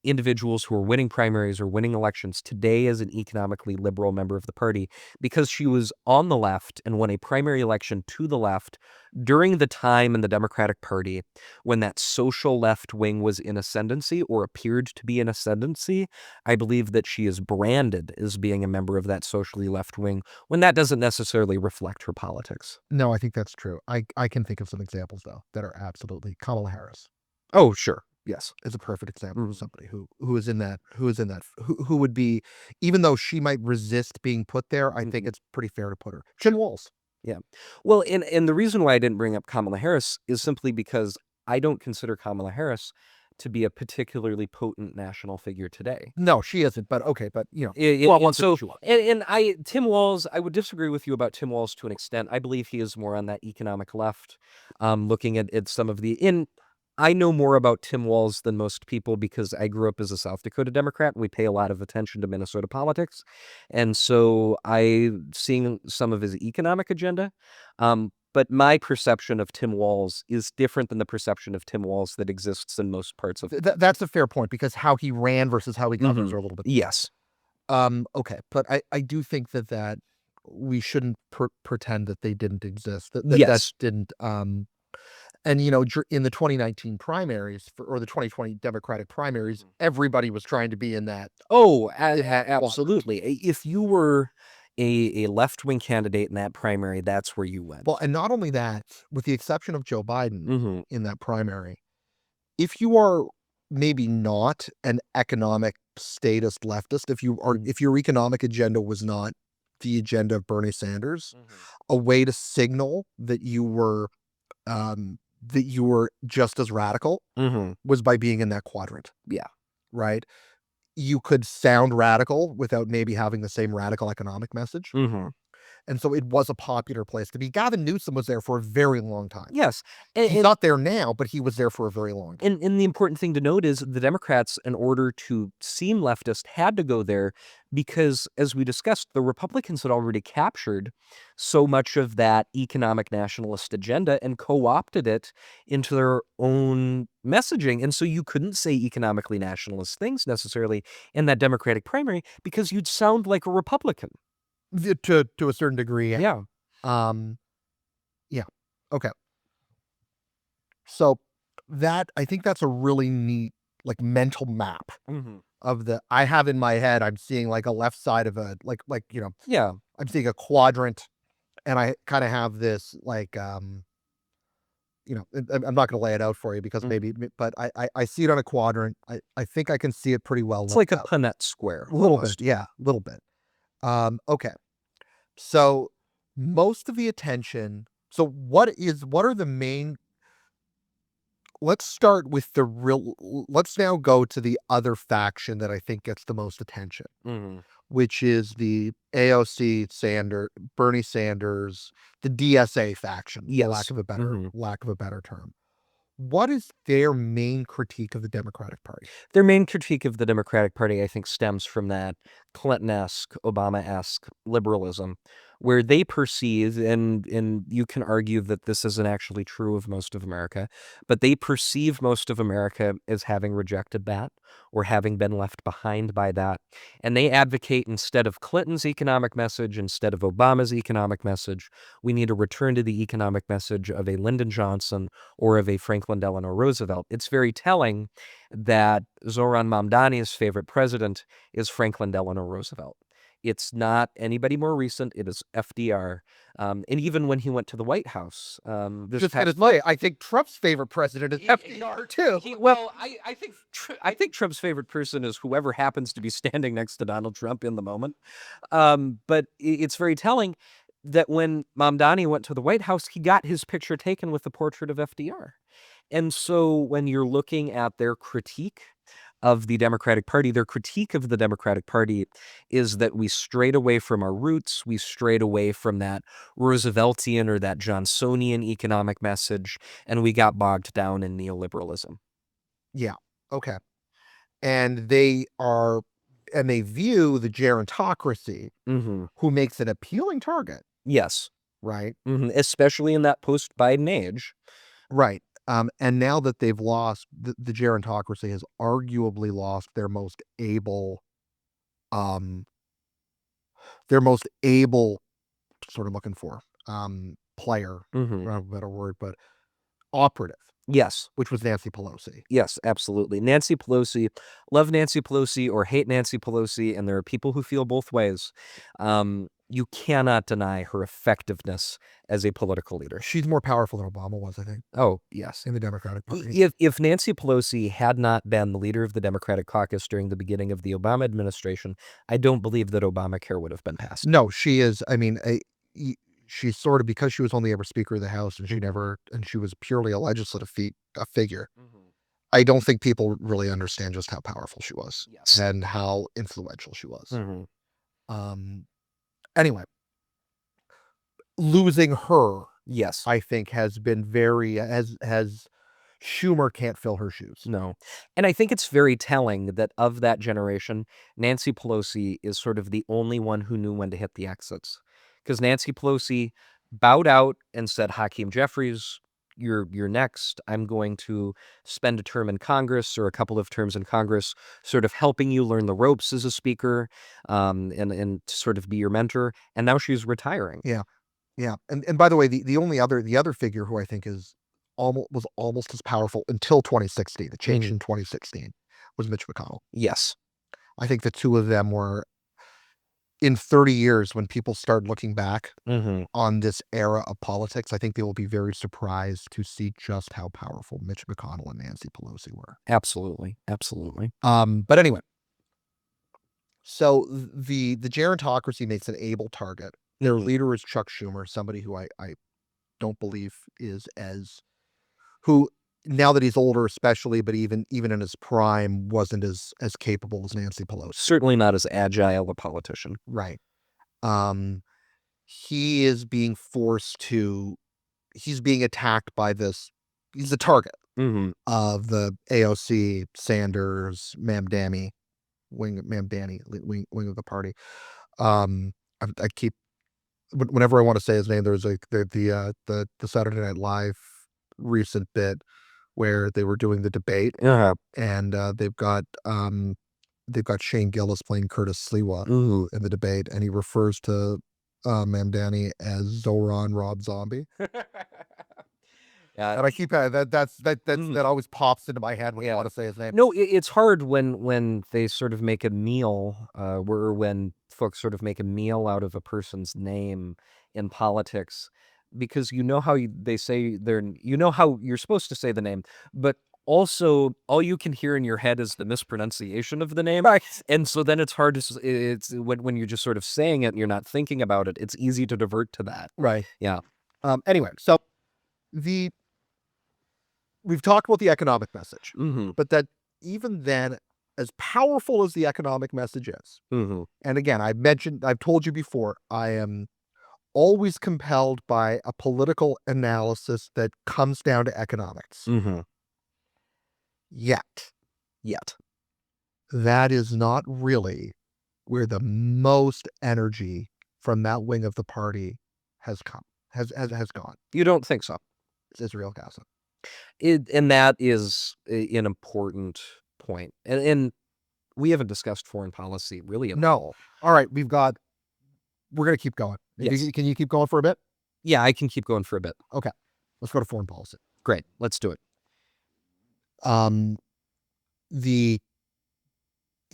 individuals who are winning primaries or winning elections today as an economically liberal member of the party, because she was on the left and won a primary election to the left during the time in the Democratic Party when that social left wing was in ascendancy or appeared to be in ascendancy. I believe that she is branded as being a member of that socially left wing when that doesn't necessarily reflect her politics. No, I think that's true. I can think of some examples though that are absolutely Kamala Harris Oh, sure. Yes. is a perfect example of Mhm. somebody who would be, even though she might resist being put there, I think Mhm. it's pretty fair to put her. Chin Walls. Yeah. Well, and the reason why I didn't bring up Kamala Harris is simply because I don't consider Kamala Harris to be a particularly potent national figure today. No, she isn't, but okay, but And, well, and once so, she was. Tim Walz, I would disagree with you about Tim Walz to an extent. I believe he is more on that economic left, looking at some of I know more about Tim Walz than most people because I grew up as a South Dakota Democrat. We pay a lot of attention to Minnesota politics. And so seeing some of his economic agenda. But my perception of Tim Walz is different than the perception of Tim Walz that exists in most parts of. That's a fair point because how he ran versus how he governs Mhm. are a little bit. Yes. Okay, but I do think that we shouldn't pretend that they didn't exist. That Yes. didn't. And in the 2019 primaries or the 2020 Democratic primaries, everybody was trying to be in that Oh, quadrant. absolutely. If you were a left-wing candidate in that primary, that's where you Well, went. and not only that, with the exception of Joe Biden Mhm. in that primary, if you are maybe not an economic statist leftist, Mhm. if your economic agenda was not the agenda of Bernie Sanders, Mhm. a way to signal that you were just as radical Mhm. was by being in that quadrant, Yeah. right? You could sound radical without maybe having the same radical economic message. Mhm. And so it was a popular place to be. Gavin Newsom was there for a very long time. Yes. He's And not there now, but he was there for a very long time. And the important thing to note is the Democrats, in order to seem leftist, had to go there because, as we discussed, the Republicans had already captured so much of that economic nationalist agenda and co-opted it into their own messaging. And so you couldn't say economically nationalist things necessarily in that Democratic primary because you'd sound like a Republican. To a certain degree. Yeah. Um, yeah. Okay. So that I think that's a really neat like mental map Hmm. of the I have in my head. I'm seeing like a left side of a Yeah. I'm seeing a quadrant, and I kind of have this like I'm not going to lay it out for you because Mhm. but I see it on a quadrant. I think I can see it pretty well It's laid like a out. Punnett square A little bit, almost. yeah, a little bit. Okay. So most of the attention. So what are the main let's start with the real let's now go to the other faction that I think gets the most attention, Hmm. which is the AOC Bernie Sanders, the DSA faction, for Yes. Hmm. lack of a better term. What is their main critique of the Democratic Party? Their main critique of the Democratic Party, I think, stems from that Clinton-esque, Obama-esque liberalism, where they perceive, and you can argue that this isn't actually true of most of America, but they perceive most of America as having rejected that or having been left behind by that. And they advocate instead of Clinton's economic message, instead of Obama's economic message, we need to return to the economic message of a Lyndon Johnson or of a Franklin Delano Roosevelt. It's very telling that Zoran Mamdani's favorite president is Franklin Delano Roosevelt. It's not anybody more recent. It is FDR. And even when he went to the White House, this Just past gonna say, I think Trump's favorite president is FDR too. I think Trump's favorite person is whoever happens to be standing next to Donald Trump in the moment. But it's very telling that when Mamdani went to the White House, he got his picture taken with the portrait of FDR. And so when you're looking at their critique of the Democratic Party. Their critique of the Democratic Party is that we strayed away from our roots. We strayed away from that Rooseveltian or that Johnsonian economic message, and we got bogged down in neoliberalism. Yeah. Okay. And they view the gerontocracy, Mm-hmm. who makes an appealing target, Yes. right? Mm-hmm. Especially in that post-Biden age. Right. And now that they've lost, the gerontocracy has arguably lost um, their most able, sort of looking for, player, Mm-hmm. I don't have a better word, but operative, Yes. which was Nancy Pelosi. Yes, absolutely. Nancy Pelosi, love Nancy Pelosi or hate Nancy Pelosi, and there are people who feel both ways. You cannot deny her effectiveness as a political leader. She's more powerful than Obama was, I think, Oh, yes. in the Democratic Party. If Nancy Pelosi had not been the leader of the Democratic caucus during the beginning of the Obama administration, I don't believe that Obamacare would have been passed. No, she is. I mean, she's sort of, because she was only ever Speaker of the House, and she was purely a legislative figure. Mm-hmm. I don't think people really understand just how powerful she was, Yes. and how influential she was. Mm-hmm. Um, anyway, losing her, Yes. I think, has been has Schumer can't fill her shoes. No. And I think it's very telling that of that generation, Nancy Pelosi is sort of the only one who knew when to hit the exits. Because Nancy Pelosi bowed out and said, Hakeem Jeffries, you're next. I'm going to spend a term in Congress or a couple of terms in Congress, sort of helping you learn the ropes as a speaker, and to sort of be your mentor. And now she's retiring. Yeah, yeah. And by the way, the other figure who I think was almost as powerful until 2016, the change Mhm. in 2016, was Mitch McConnell. Yes. I think the two of them were, in 30 years, when people start looking back Hmm. on this era of politics, I think they will be very surprised to see just how powerful Mitch McConnell and Nancy Pelosi were. Absolutely. Absolutely. But anyway, so the gerontocracy makes an able target. Their Mhm. leader is Chuck Schumer, somebody who I don't believe is who, now that he's older, especially, but even in his prime, wasn't as capable as Nancy Pelosi. Certainly not as agile a politician. Right. Um, he is being forced to. He's being attacked by this. He's a target Mhm. of the AOC, Sanders, Mamdani wing of the party. I keep, whenever I want to say his name, there's like the Saturday Night Live recent bit where they were doing the debate, Yeah. and they've got Shane Gillis playing Curtis Sliwa Ooh. in the debate, and he refers to Mamdani as Zoran Rob Zombie. Yeah. And I keep Mhm. that always pops into my head when I Yeah. want to say his name. No, it's hard when they sort of make a meal, or when folks sort of make a meal out of a person's name in politics, because you know how they say you know how you're supposed to say the name, but also all you can hear in your head is the mispronunciation of the name. Right. And so then it's hard to, it's when you're just sort of saying it and you're not thinking about it, it's easy to divert to that. Right. Yeah. Anyway, so the we've talked about the economic message, Mm-hmm. but that, even then, as powerful as the economic message is, Mm-hmm. and again, I've told you before, I am always compelled by a political analysis that comes down to economics. Mm-hmm. Yet, Yet. that is not really where the most energy from that wing of the party has gone. You don't think so? It's Israel-Gaza. And that is an important point. And we haven't discussed foreign policy really at No. all. All right, we're gonna keep going. Yes. Can you keep going for a bit? Yeah, I can keep going for a bit. Okay. Let's go to foreign policy. Great. Let's do it. Um, the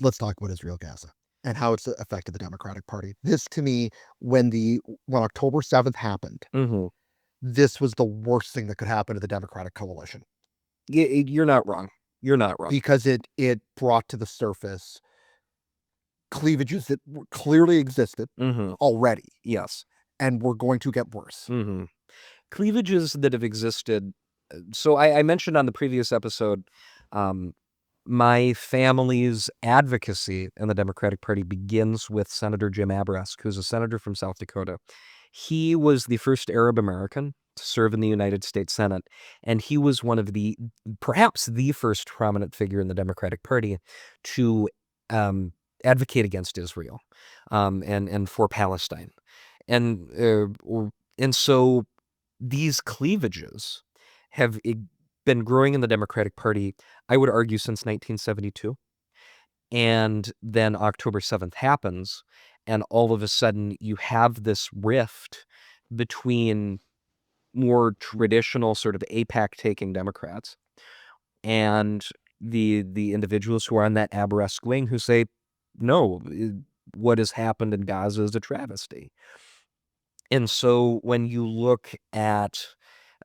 Let's talk about Israel-Gaza and how it's affected the Democratic Party. This, to me, when October 7th happened, Mm-hmm. this was the worst thing that could happen to the Democratic coalition, You're not wrong. You're not wrong. because it brought to the surface cleavages that clearly existed Mm-hmm. already Yes. and were going to get worse. Mm-hmm. Cleavages that have existed. So I mentioned on the previous episode, um, My family's advocacy in the Democratic Party begins with Senator Jim Abrask, who's a senator from South Dakota. He was the first Arab American to serve in the United States Senate, and he was one of perhaps the first prominent figure in the Democratic Party to advocate against Israel and for Palestine. And so these cleavages have been growing in the Democratic Party, I would argue, since 1972. And then October 7th happens, and all of a sudden you have this rift between more traditional sort of AIPAC-taking Democrats and the individuals who are on that Abrask wing who say, no, what has happened in Gaza is a travesty. And so when you look at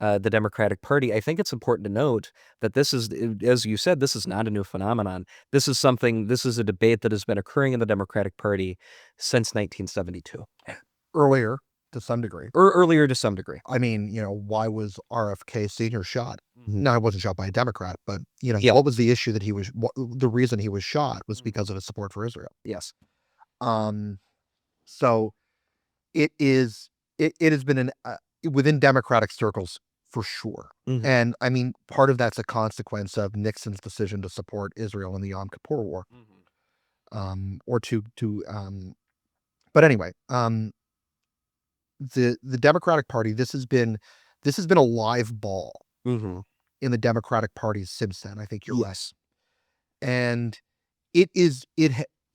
the Democratic Party, I think it's important to note that this is, as you said, this is not a new phenomenon. This is a debate that has been occurring in the Democratic Party since 1972. Earlier, to some degree. Or earlier to some degree. I mean, why was RFK Sr. shot? Mhm. No, he wasn't shot by a Democrat, but, Yeah. what was the issue that the reason he was shot was because of his support for Israel. Yes. So it has been within Democratic circles for sure. Mhm. And I mean, part of that's a consequence of Nixon's decision to support Israel in the Yom Kippur War, or but anyway, the Democratic Party, this has been a live ball Mhm. in the Democratic Party since then. I think you're right. Yes. And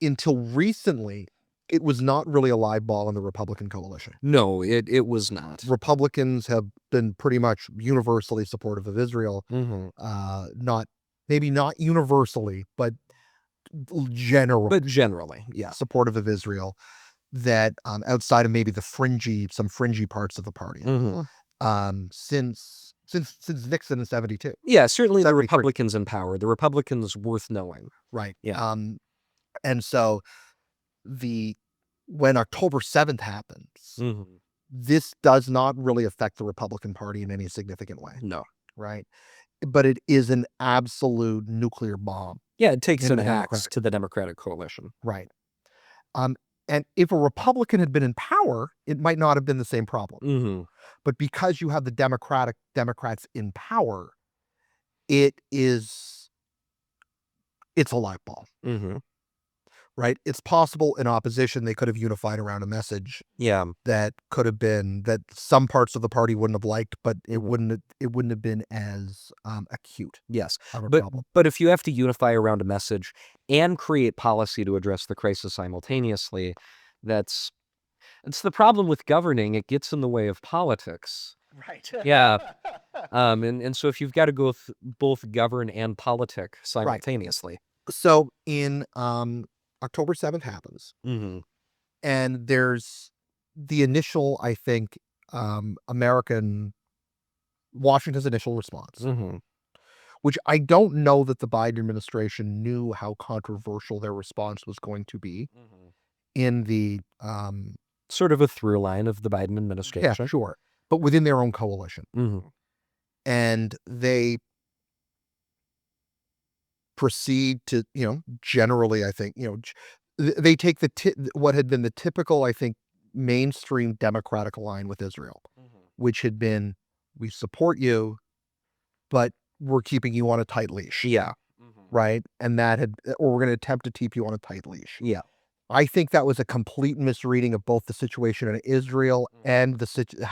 until recently, it was not really a live ball in the Republican coalition. No, it was not. Republicans have been pretty much universally supportive of Israel. Mhm. Maybe not universally, but generally, yeah. supportive of Israel. That outside of maybe some fringy parts of the party, since Nixon in 72. Yeah, certainly the 73. Republicans in power, the Republicans worth knowing. Right. Yeah. And so when October 7th happens, Mhm. this does not really affect the Republican Party in any significant way, No. right? But it is an absolute nuclear bomb. Yeah, it takes In an the axe Democratic. to the Democratic coalition. Right. And if a Republican had been in power, it might not have been the same problem. Mhm. But because you have the Democrats in power, it's a light ball, Mhm. right? It's possible in opposition they could have unified around a message Yeah. that could have been that some parts of the party wouldn't have liked, but it Mhm. wouldn't have been as acute Yes. of a But problem. but if you have to unify around a message and create policy to address the crisis simultaneously, that's it's the problem with governing. It gets in the way of politics. Right. Yeah. And so if you've got to go both govern and politic simultaneously. So in October 7th happens, Mhm. and there's the initial, I think, American Washington's initial response, Mhm. which I don't know that the Biden administration knew how controversial their response was going to be Mhm. in the Sort of a through line of the Biden yeah, administration. sure, but within their own coalition. Mhm. And they proceed to, generally, I think, they take what had been the typical, I think, mainstream Democratic line with Israel, Mhm. which had been, we support you, but we're keeping you on a tight leash. Yeah. Mhm. Right. And or we're going to attempt to keep you on a tight leash. Yeah. I think that was a complete misreading of both the situation in Israel Mhm. and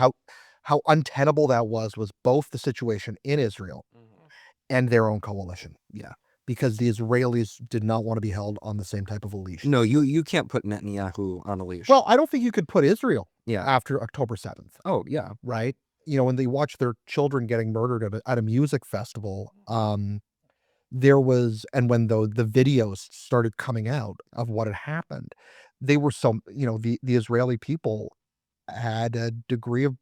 how untenable that was both the situation in Israel Mhm. and their own coalition, Yeah. because the Israelis did not want to be held on the same type of a leash. No, you can't put Netanyahu on a leash. Well, I don't think you could put Israel Yeah. after October 7th, Oh, yeah. right? When they watch their children getting murdered at a music festival, there was, and when the videos started coming out of what had happened, they were the Israeli people had a degree of,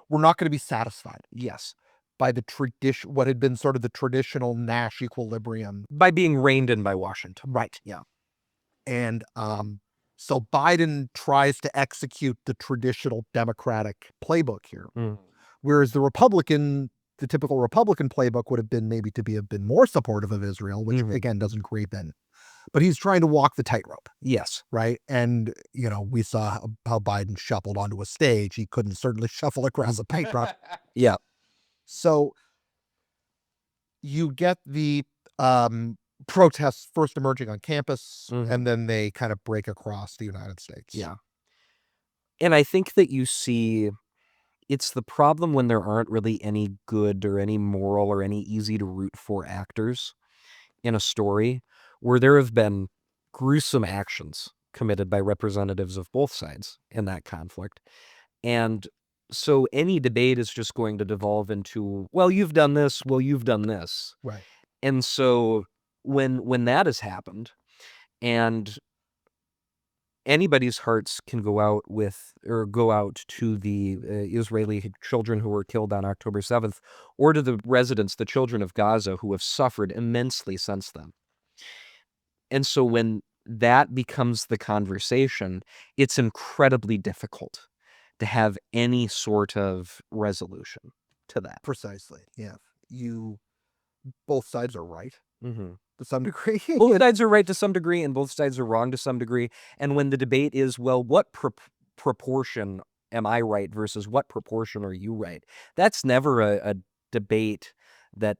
we're not going to be satisfied Yes. by what had been sort of the traditional Nash equilibrium. By being reined in by Washington. Right. Yeah. And so Biden tries to execute the traditional Democratic playbook here, Mhm. whereas the Republican the typical Republican playbook would have been maybe to have been more supportive of Israel, which Mhm. again doesn't create then. But he's trying to walk the tightrope, Yes. right? And we saw how Biden shuffled onto a stage. He couldn't certainly shuffle across a paintbrush. Yeah. So you get the protests first emerging on campus, Mhm. and then they kind of break across the United States. Yeah. And I think that you see it's the problem when there aren't really any good or any moral or any easy to root for actors in a story where there have been gruesome actions committed by representatives of both sides in that conflict. And so any debate is just going to devolve into, well, you've done this, well, you've done this. Right. And so when that has happened and anybody's hearts can go out with or go out to the Israeli children who were killed on October 7th or to the residents, the children of Gaza who have suffered immensely since then. And so when that becomes the conversation, it's incredibly difficult to have any sort of resolution to that. Precisely. Yeah. You both sides are right Mhm. to some degree. Both sides are right to some degree, and both sides are wrong to some degree. And when the debate is, well, what proportion am I right versus what proportion are you right? That's never a debate that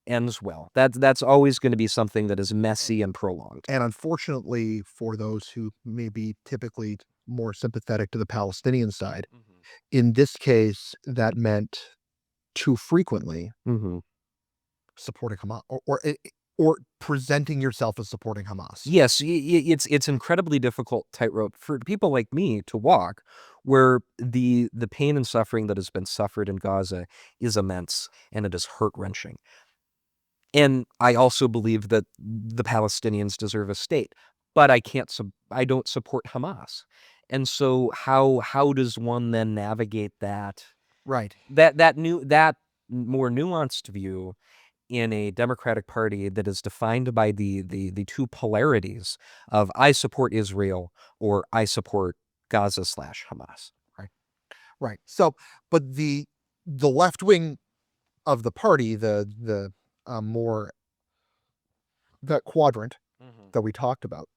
ends well. That's always going to be something that is messy and prolonged. And unfortunately, for those who may be typically more sympathetic to the Palestinian side, Mhm. in this case, that meant too frequently Mhm. supporting Hamas or presenting yourself as supporting Hamas. Yes, it's incredibly difficult tightrope for people like me to walk, where the pain and suffering that has been suffered in Gaza is immense and it is heart wrenching. And I also believe that the Palestinians deserve a state, but I don't support Hamas. And so how does one then navigate Right. that more nuanced view in a Democratic Party that is defined by the two polarities of I support Israel or I support Gaza/Hamas. Right. Right. So, but the left wing of the party, the more that quadrant Mhm. that we talked about,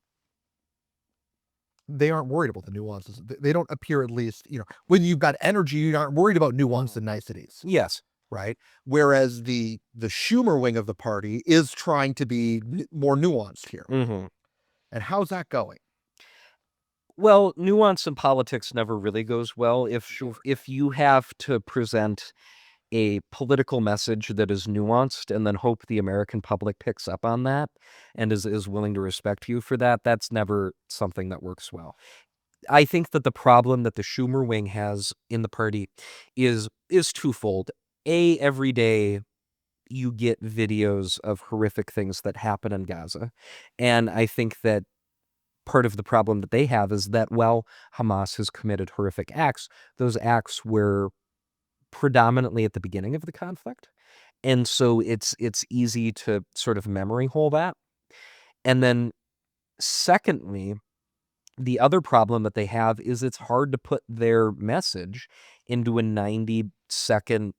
they aren't worried about the nuances. They don't appear, at least, when you've got energy, you aren't worried about nuance Mhm. and niceties, Yes. right? Whereas the Schumer wing of the party is trying to be more nuanced here. Mhm. And how's that going? Well, nuance in politics never really goes well if you have to present a political message that is nuanced and then hope the American public picks up on that and is willing to respect you for that. That's never something that works well. I think that the problem that the Schumer wing has in the party is twofold. Every day you get videos of horrific things that happen in Gaza. And I think that part of the problem that they have is that, well, Hamas has committed horrific acts. Those acts were predominantly at the beginning of the conflict. And so it's easy to sort of memory hole that. And then secondly, the other problem that they have is it's hard to put their message into a 90-second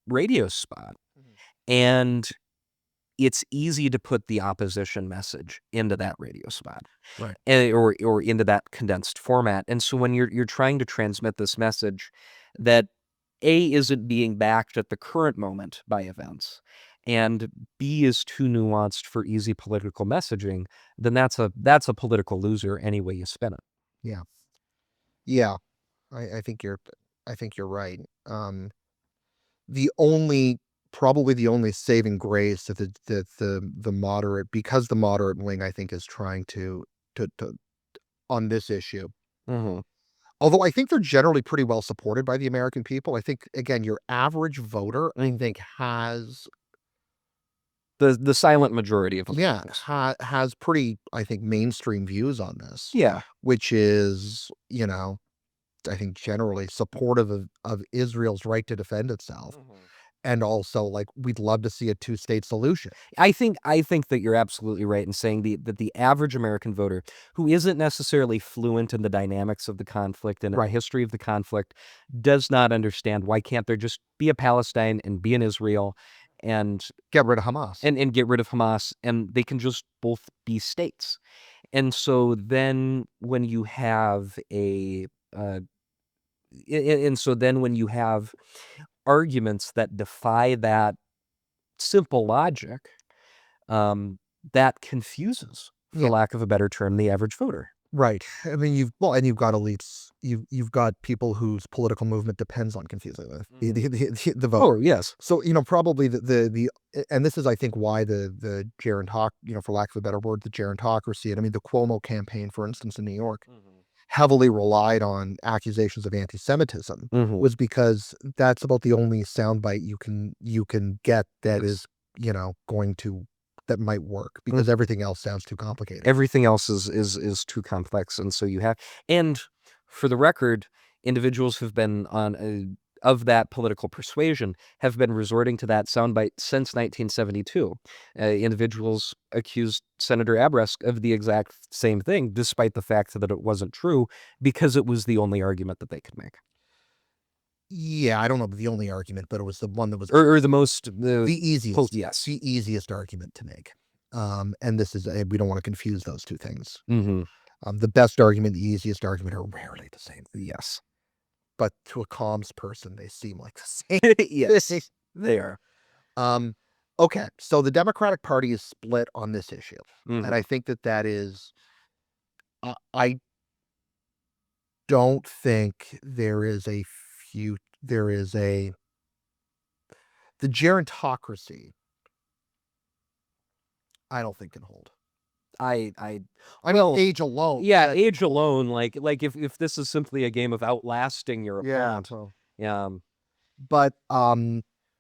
radio spot. Mhm. And it's easy to put the opposition message into that radio spot. Right. Or into that condensed format. And so when you're trying to transmit this message that A isn't being backed at the current moment by events, and B is too nuanced for easy political messaging, then that's a political loser any way you spin it. Yeah. Yeah. I think you're right. The only Probably the only saving grace that the moderate, because the moderate wing, I think, is trying to on this issue. Mhm. Although I think they're generally pretty well supported by the American people. I think, again, your average voter, I think, has The silent majority of yeah, Americans. has pretty, I think, mainstream views on this, Yeah. which is, I think, generally supportive of Israel's right to defend itself. Mhm. and also, like, we'd love to see a two-state solution. I think that you're absolutely right in saying that the average American voter who isn't necessarily fluent in the dynamics of the conflict and in the Right. history of the conflict does not understand why can't there just be a Palestine and be an Israel and Get rid of Hamas. and get rid of Hamas, and they can just both be states. And so then when you have arguments that defy that simple logic, that confuses, for Yeah. lack of a better term, the average voter. Right. I mean, you've got elites. You've got people whose political movement depends on confusing the vote. Oh, yes. So, probably and this is, I think, why the gerontoc, for lack of a better word, the gerontocracy, and I mean, the Cuomo campaign, for instance, in New York, heavily relied on accusations of anti-Semitism, Mhm. was because that's about the only soundbite you can get that Yes. is, going to that might work, Mm. because everything else sounds too complicated. Everything else is too complex, and so you have and for the record, individuals who've been on of that political persuasion have been resorting to that soundbite since 1972. Individuals accused Senator Abrask of the exact same thing, despite the fact that it wasn't true, because it was the only argument that they could make. Yeah, I don't know the only argument, but it was the one that was Or the most the easiest. yes. The easiest argument to make. And this is we don't want to confuse those two things. Mhm. The best argument, the easiest argument are rarely the same, Yes. but to a comms person, they seem like the same thing. Yes, they are. Um, okay, so the Democratic Party is split on this issue, and Mhm. I think that is. I don't think there is a few. There is a the gerontocracy. I don't think can hold. I I mean, well, age alone. yeah, age alone, like if this is simply a game of outlasting your Yeah. opponent, Well, yeah, but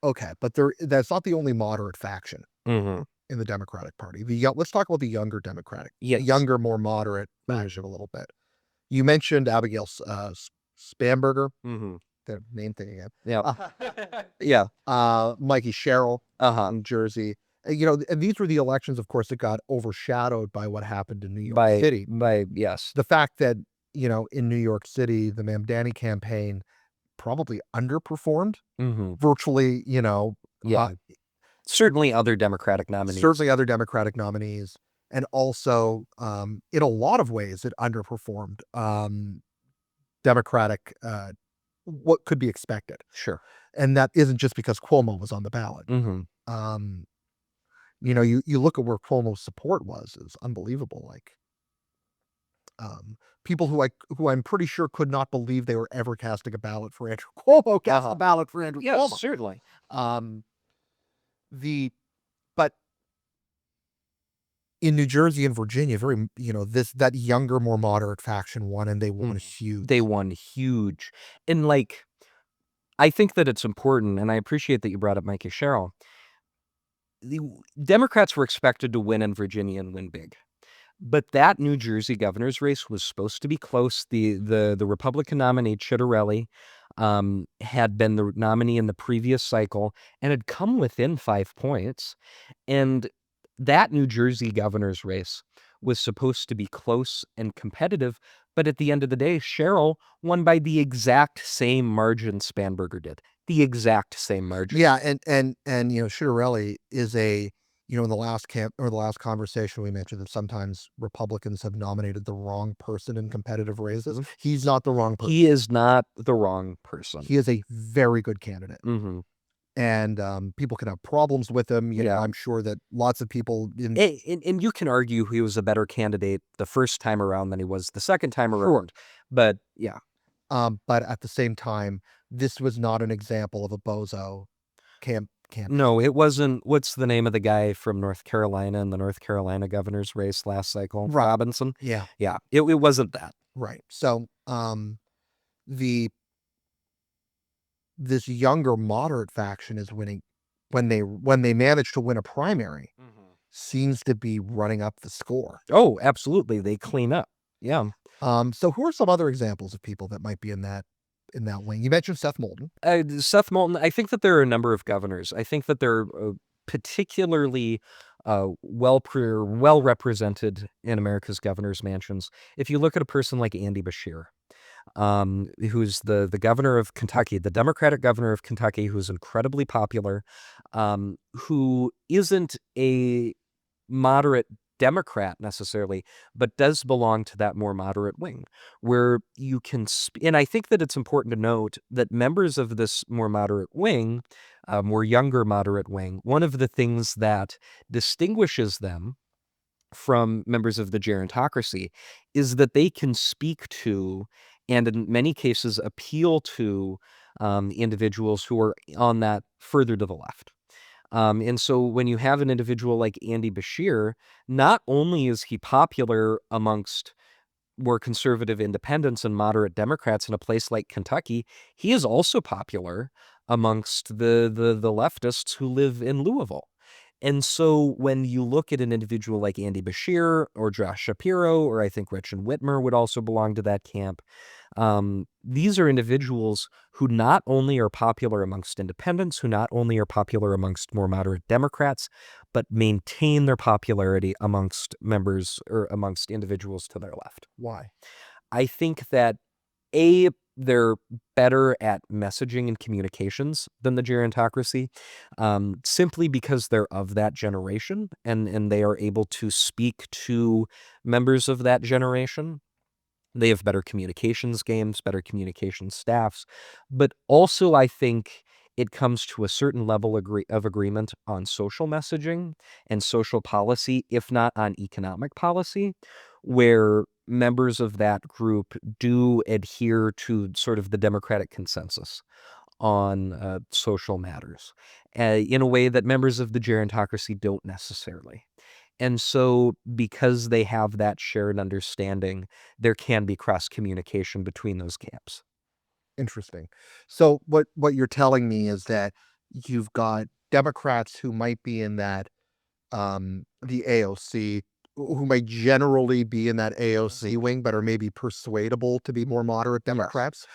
okay, but that's not the only moderate faction mhm, in the Democratic Party. Let's talk about the younger Democratic, the yes, younger, more moderate faction a little bit. You mentioned Abigail Spamberger, mhm, the name thing again. yeah, yeah, Mikey Sherrill uh-huh, in Jersey. And these were the elections, of course, that got overshadowed by what happened in New York by City. yes, The fact that, in New York City, the Mamdani campaign probably underperformed mhm, virtually, yeah, certainly other Democratic nominees, certainly other Democratic nominees. And also, in a lot of ways, it underperformed Democratic, what could be expected. sure, And that isn't just because Cuomo was on the ballot. mhm, Um, you look at where Cuomo's support was, it's unbelievable. Like, people who I'm pretty sure could not believe they were ever casting a ballot for Andrew Cuomo cast a uh-huh, ballot for Andrew yes, Cuomo. certainly, Um, the but in New Jersey and Virginia, very that younger, more moderate faction won, and they won they huge. won huge, and like I think that it's important, and I appreciate that you brought up Mikey Sherrill. The Democrats were expected to win in Virginia and win big. But that New Jersey governor's race was supposed to be close. The Republican nominee, Chitterelli, had been the nominee in the previous cycle and had come within 5 points. And that New Jersey governor's race was supposed to be close and competitive, but at the end of the day, Cheryl won by the exact same margin Spanberger did. The exact same margin. Yeah, and Schiaparelli is in the last camp or the last conversation we mentioned that sometimes Republicans have nominated the wrong person in competitive races. Mhm. He's not the wrong person. He is not the wrong person. He is a very good candidate. Mhm. And people can have problems with him. Yeah. I'm sure that lots of people in And you can argue he was a better candidate the first time around than he was the second time sure. around. But yeah. But at the same time, this was not an example of a bozo campaign. No, it wasn't. What's the name of the guy from North Carolina in the North Carolina governor's race last cycle? Right. Robinson? Yeah. Yeah, it wasn't that. Right. So the this younger moderate faction is winning when they manage to win a primary, seems to be running up the score. Oh, absolutely. They clean up. Yeah. So who are some other examples of people that might be in that in that wing? You mentioned Seth Moulton. Seth Moulton, I think that there are a number of governors. I think that they're particularly well represented in America's governor's mansions. If you look at a person like Andy Beshear, who's the governor of Kentucky, the Democratic governor of Kentucky, who's incredibly popular, who isn't a moderate Democrat necessarily, but does belong to that more moderate wing where you can, and I think that it's important to note that members of this more moderate wing, more younger moderate wing, one of the things that distinguishes them from members of the gerontocracy is that they can speak to and in many cases appeal to individuals who are on that further to the left. And so when you have an individual like Andy Beshear, not only is he popular amongst more conservative independents and moderate Democrats in a place like Kentucky, he is also popular amongst the leftists who live in Louisville. And so when you look at an individual like Andy Beshear or Josh Shapiro, or I think Gretchen Whitmer would also belong to that camp, these are individuals who not only are popular amongst independents, who not only are popular amongst more moderate Democrats, but maintain their popularity amongst members or amongst individuals to their left. Why? I think that A, they're better at messaging and communications than the gerontocracy, simply because they're of that generation and they are able to speak to members of that generation. They have better communications games, better communication staffs, but also I think it comes to a certain level of agreement on social messaging and social policy, if not on economic policy, where members of that group do adhere to sort of the democratic consensus on social matters in a way that members of the gerontocracy don't necessarily. And so, because they have that shared understanding, there can be cross communication between those camps. Interesting. So what you're telling me is that you've got Democrats who might be in that the AOC, who might generally be in that AOC wing, but are maybe persuadable to be more moderate Yes. Democrats.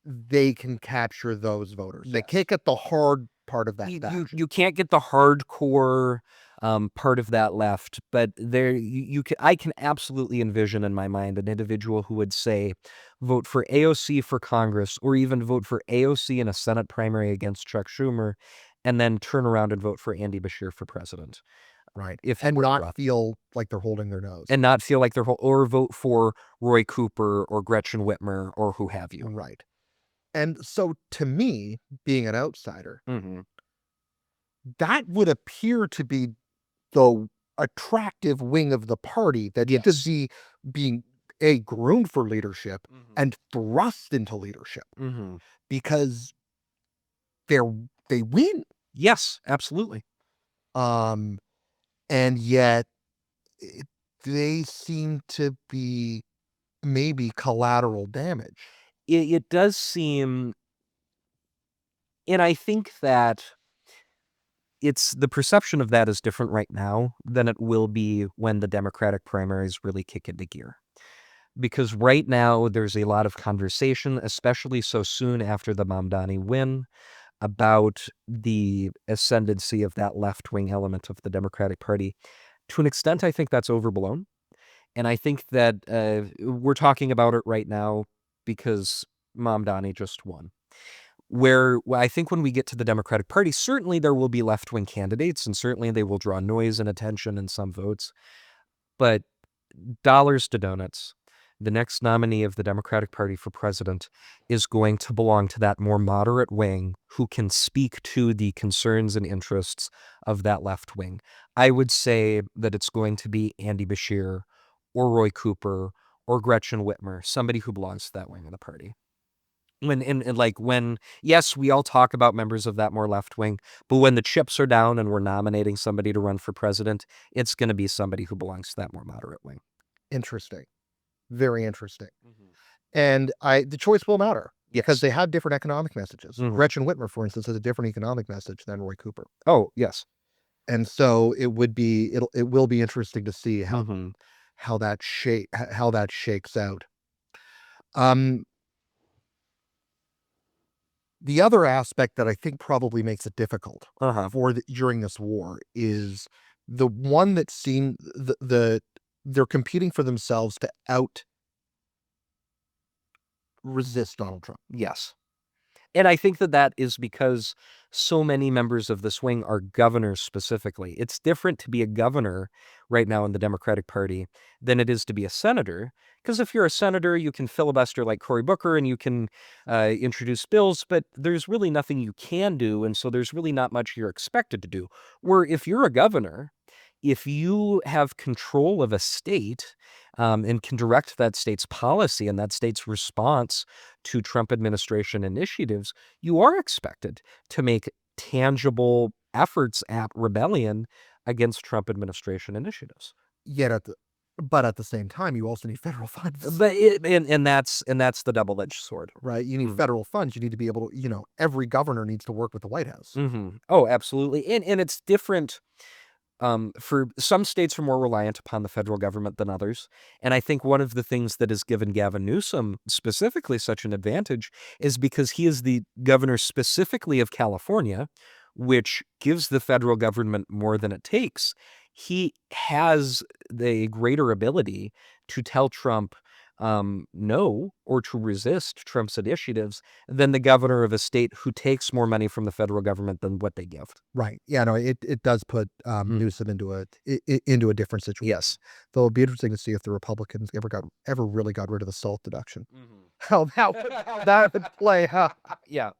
They can capture those voters. They Yes. can't get the hard part of that You can't get the hardcore part of that left, but there you can I can absolutely envision in my mind an individual who would say, vote for AOC for Congress, or even vote for AOC in a Senate primary against Chuck Schumer, and then turn around and vote for Andy Beshear for president. right? If he And were not brought feel like they're holding their nose. and not feel like they're or vote for Roy Cooper or Gretchen Whitmer or who have you. Right. And so to me, being an outsider, Mhm. that would appear to be the attractive wing of the party that should Yes. be being a groomed for leadership Mhm. and thrust into leadership Mhm. because they're they win. Yes, absolutely. Um, and yet it, they seem to be maybe collateral damage. It does seem, and I think that it's the perception of that is different right now than it will be when the Democratic primaries really kick into gear. Because right now there's a lot of conversation, especially so soon after the Mamdani win, about the ascendancy of that left-wing element of the Democratic Party. To an extent, I think that's overblown. And I think that we're talking about it right now because Mamdani just won. Where I think when we get to the Democratic Party, certainly there will be left-wing candidates, and certainly they will draw noise and attention and some votes. But dollars to donuts, the next nominee of the Democratic Party for president is going to belong to that more moderate wing who can speak to the concerns and interests of that left wing. I would say that it's going to be Andy Beshear or Roy Cooper or Gretchen Whitmer, somebody who belongs to that wing of the party. When yes, we all talk about members of that more left wing, but when the chips are down and we're nominating somebody to run for president, it's going to be somebody who belongs to that more moderate wing. Interesting. Very interesting. And the choice will matter because Yes. they have different economic messages. Mhm. Gretchen Whitmer, for instance, has a different economic message than Roy Cooper. Oh, yes. And so it will be interesting to see Mhm. how that how that shakes out. Um, The other aspect that I think probably makes it difficult Uh-huh. during this war is the one that seemed they're competing for themselves to out resist Donald Trump. Yes. And I think that that is because so many members of the swing are governors specifically. It's different to be a governor right now in the Democratic Party than it is to be a senator. Because if you're a senator, you can filibuster like Cory Booker and you can introduce bills, but there's really nothing you can do. And so there's really not much you're expected to do. Where if you're a governor, if you have control of a state and can direct that state's policy and that state's response to Trump administration initiatives, you are expected to make tangible efforts at rebellion against Trump administration initiatives. Yet but at the same time, you also need federal funds, But that's the double-edged sword. right? You need Mm. federal funds. You need to be able to, every governor needs to work with the White House. Oh, absolutely. And it's different. For some states are more reliant upon the federal government than others. And I think one of the things that has given Gavin Newsom specifically such an advantage is because he is the governor specifically of California, which gives the federal government more than it takes. He has the greater ability to tell Trump no or to resist Trump's initiatives than the governor of a state who takes more money from the federal government than what they give. Right. Yeah, no, it does put Newsom into a different situation. Yes. Though it'll be interesting to see if the Republicans ever really got rid of the SALT deduction. Mhm. How that would play out. Yeah.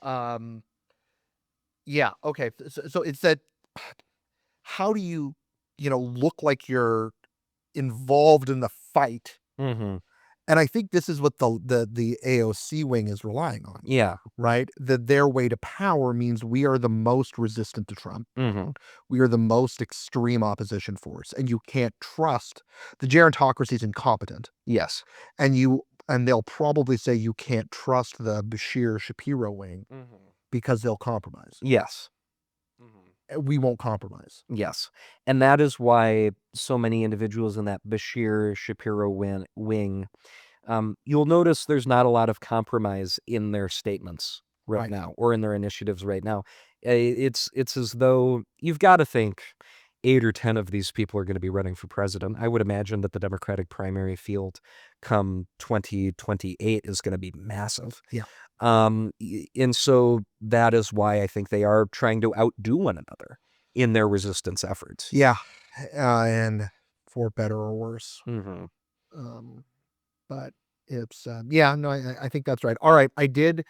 Um, yeah. Okay. So it's that. How do you look like you're involved in the fight? Mhm. And I think this is what the AOC wing is relying on, Yeah. right? That their way to power means we are the most resistant to Trump. Mhm. We are the most extreme opposition force, and you can't trust the gerontocracy is incompetent, Yes. and they'll probably say you can't trust the Bashir Shapiro wing Mhm. because they'll compromise. Yes. Mhm. We won't compromise. Yes. And that is why so many individuals in that Bashir Shapiro wing, you'll notice there's not a lot of compromise in their statements right Right. now or in their initiatives right now. It's as though you've got to think 8 or 10 of these people are going to be running for president. I would imagine that the Democratic primary field come 2028 is going to be massive. Yeah. And so that is why I think they are trying to outdo one another in their resistance efforts. Yeah. And for better or worse. Mhm. Um, but it's yeah, no, I think that's right. All right. I did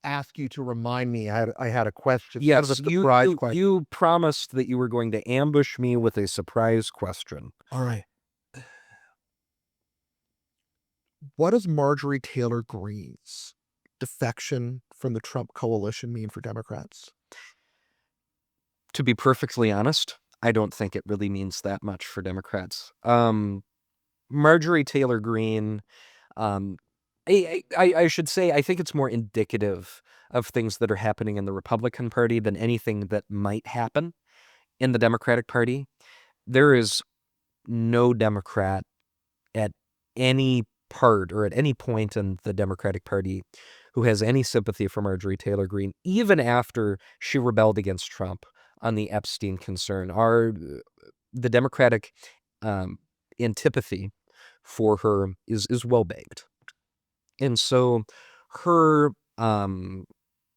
ask you to remind me. I had a question, kind of a Yes, surprise question. you promised that you were going to ambush me with a surprise question. All right. What does Marjorie Taylor Greene's defection from the Trump coalition mean for Democrats? To be perfectly honest, I don't think it really means that much for Democrats. Marjorie Taylor Greene, um, I should say, I think it's more indicative of things that are happening in the Republican Party than anything that might happen in the Democratic Party. There is no Democrat at any part or at any point in the Democratic Party who has any sympathy for Marjorie Taylor Greene, even after she rebelled against Trump on the Epstein concern. The Democratic um, antipathy for her is well baked, and so her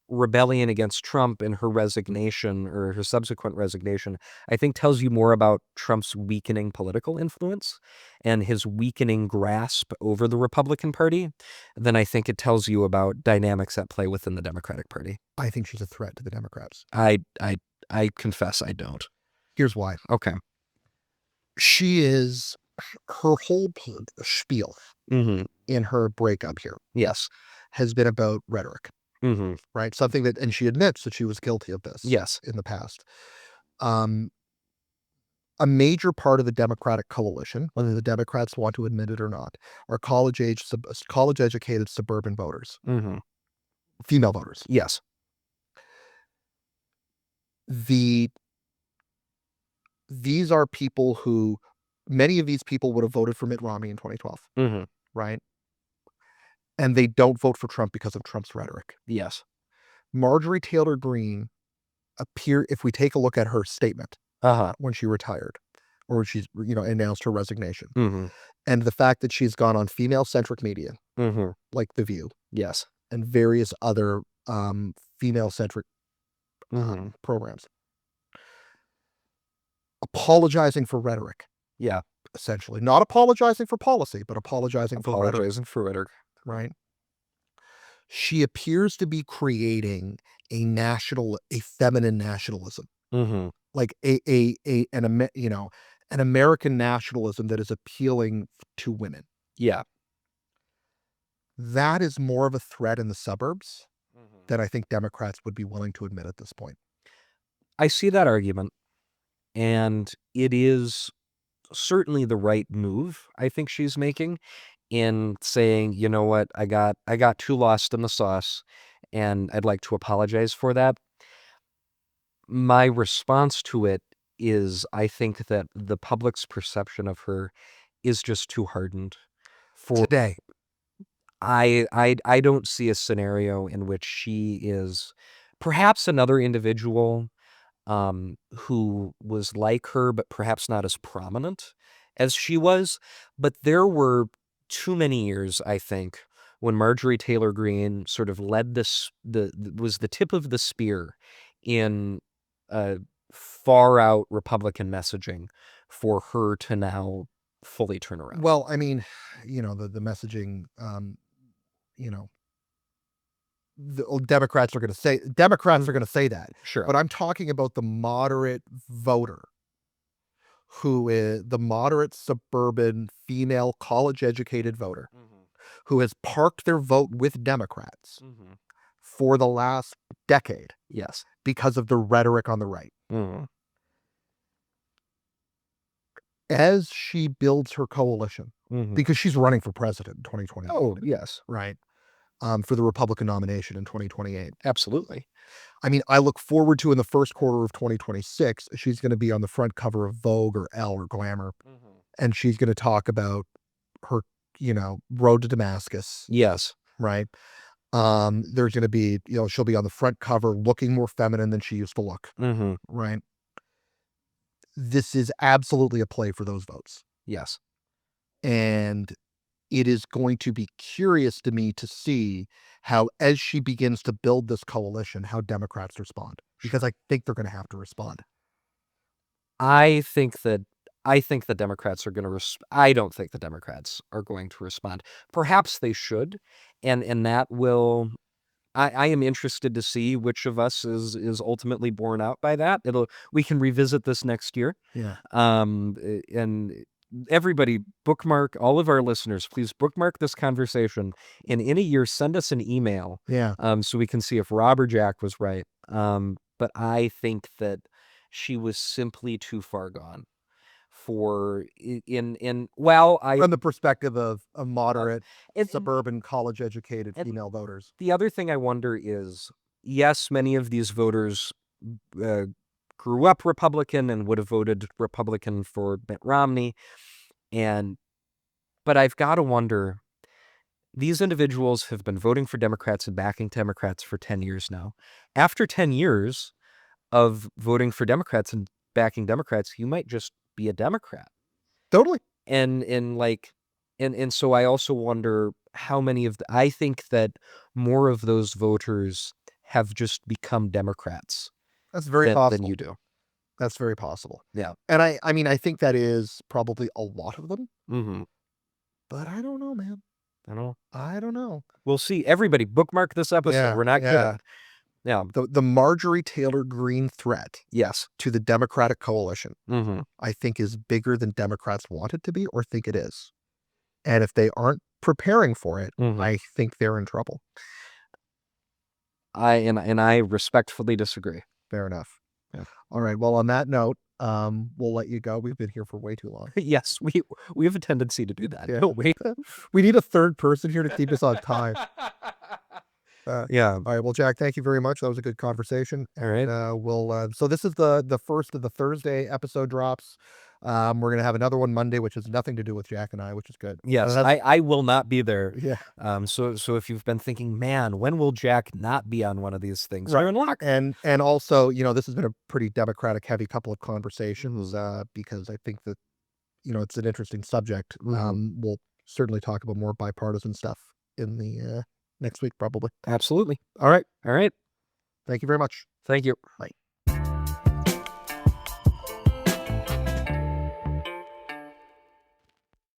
rebellion against Trump and her resignation or her subsequent resignation, I think tells you more about Trump's weakening political influence and his weakening grasp over the Republican Party than I think it tells you about dynamics at play within the Democratic Party. I think she's a threat to the Democrats. I confess I don't. Here's why. Okay. She is her whole spiel Mm-hmm. in her breakup here Yes. has been about rhetoric, Mm-hmm. right? Something that, and she admits that she was guilty of this Yes. in the past. Um, a major part of the Democratic coalition, whether the Democrats want to admit it or not, are college educated suburban voters, Mm-hmm. female voters. Yes. These are people who, many of these people would have voted for Mitt Romney in 2012, Mm-hmm. right? and they don't vote for Trump because of Trump's rhetoric. Yes. Marjorie Taylor Greene if we take a look at her statement Uh-huh. when she retired or when she's, announced her resignation, Mhm. and the fact that she's gone on female-centric media, Mhm. like The View Yes. and various other, female-centric, Mhm. programs, apologizing for rhetoric, Yeah. essentially. Not apologizing for policy, but apologizing for rhetoric, Apologizing for rhetoric. right? She appears to be creating a feminine nationalism, Mhm. like an American nationalism that is appealing to women. Yeah. That is more of a threat in the suburbs Mhm. than I think Democrats would be willing to admit at this point. I see that argument, and it is certainly the right move I think she's making in saying, "You know what? I got too lost in the sauce, and I'd like to apologize for that." My response to it is I think that the public's perception of her is just too hardened for Today. I don't see a scenario in which she is perhaps another individual who was like her, but perhaps not as prominent as she was. But there were too many years, I think, when Marjorie Taylor Greene sort of led was the tip of the spear in uh, far out Republican messaging for her to now fully turn around. Well, I mean, the messaging, you know, Democrats Mm, are gonna say that, sure. but I'm talking about the moderate voter who is the moderate suburban female college-educated voter Hmm. who has parked their vote with Democrats Hmm. for the last decade Yes. because of the rhetoric on the right. Hmm. As she builds her coalition, Hmm. because she's running for president in 2028, Oh, yes, right? For the Republican nomination in 2028. absolutely. I mean, I look forward to in the first quarter of 2026, she's gonna be on the front cover of Vogue or Elle or Glamour, Hmm. and she's gonna talk about her, road to Damascus, Yes. right? There's gonna be, she'll be on the front cover looking more feminine than she used to look, Hmm. right? This is absolutely a play for those votes. Yes. And it is going to be curious to me to see how, as she begins to build this coalition, how Democrats respond, because Sure. I think they're gonna have to respond. I think that I think the Democrats are going to I don't think the Democrats are going to respond. Perhaps they should, and that will I am interested to see which of us is ultimately borne out by that. We can revisit this next year. Yeah. And everybody bookmark all of our listeners, please bookmark this conversation. And in a year, send us an email Yeah. so we can see if Rob or Jack was right. But I think that she was simply too far gone for in well, From the perspective of a uh, moderate, and suburban, college-educated and female voters. the other thing I wonder is, yes, many of these voters uh, grew up Republican and would have voted Republican for Mitt Romney, and but I've got to wonder. These individuals have been voting for Democrats and backing Democrats for 10 years now. After 10 years of voting for Democrats and backing Democrats, you might just be a Democrat. Totally. And like and so I also wonder how many of I think that more of those voters have just become Democrats That's very than possible. you do. That's very possible. Yeah. And I mean, I think that is probably a lot of them, Mhm. but I don't know, man. I know. I don't know. We'll see. Everybody bookmark this episode. Yeah, We're not yeah. kidding. Yeah. The Marjorie Taylor Greene threat Yes. to the Democratic coalition, Mhm. I think is bigger than Democrats want it to be or think it is. And if they aren't preparing for it, Mhm. I think they're in trouble. I respectfully disagree. Fair enough. Yeah. All right. Well, on that note, we'll let you go. We've been here for way too long. Yes, we have a tendency to do that, Yeah. don't we? We need a third person here to keep us on time. Yeah. All right. Well, Jack, thank you very much. That was a good conversation. All right. So this is the first of the Thursday episode drops. We're going to have another one Monday, which has nothing to do with Jack and I, which is good. Yes, I will not be there. Yeah. So if you've been thinking, man, when will Jack not be on one of these things? Right. You're in luck. And also, this has been a pretty Democratic heavy couple of conversations, because I think that, it's an interesting subject. We'll certainly talk about more bipartisan stuff in the next week, probably. Absolutely. All right. All right. Thank you very much. Thank you. Bye.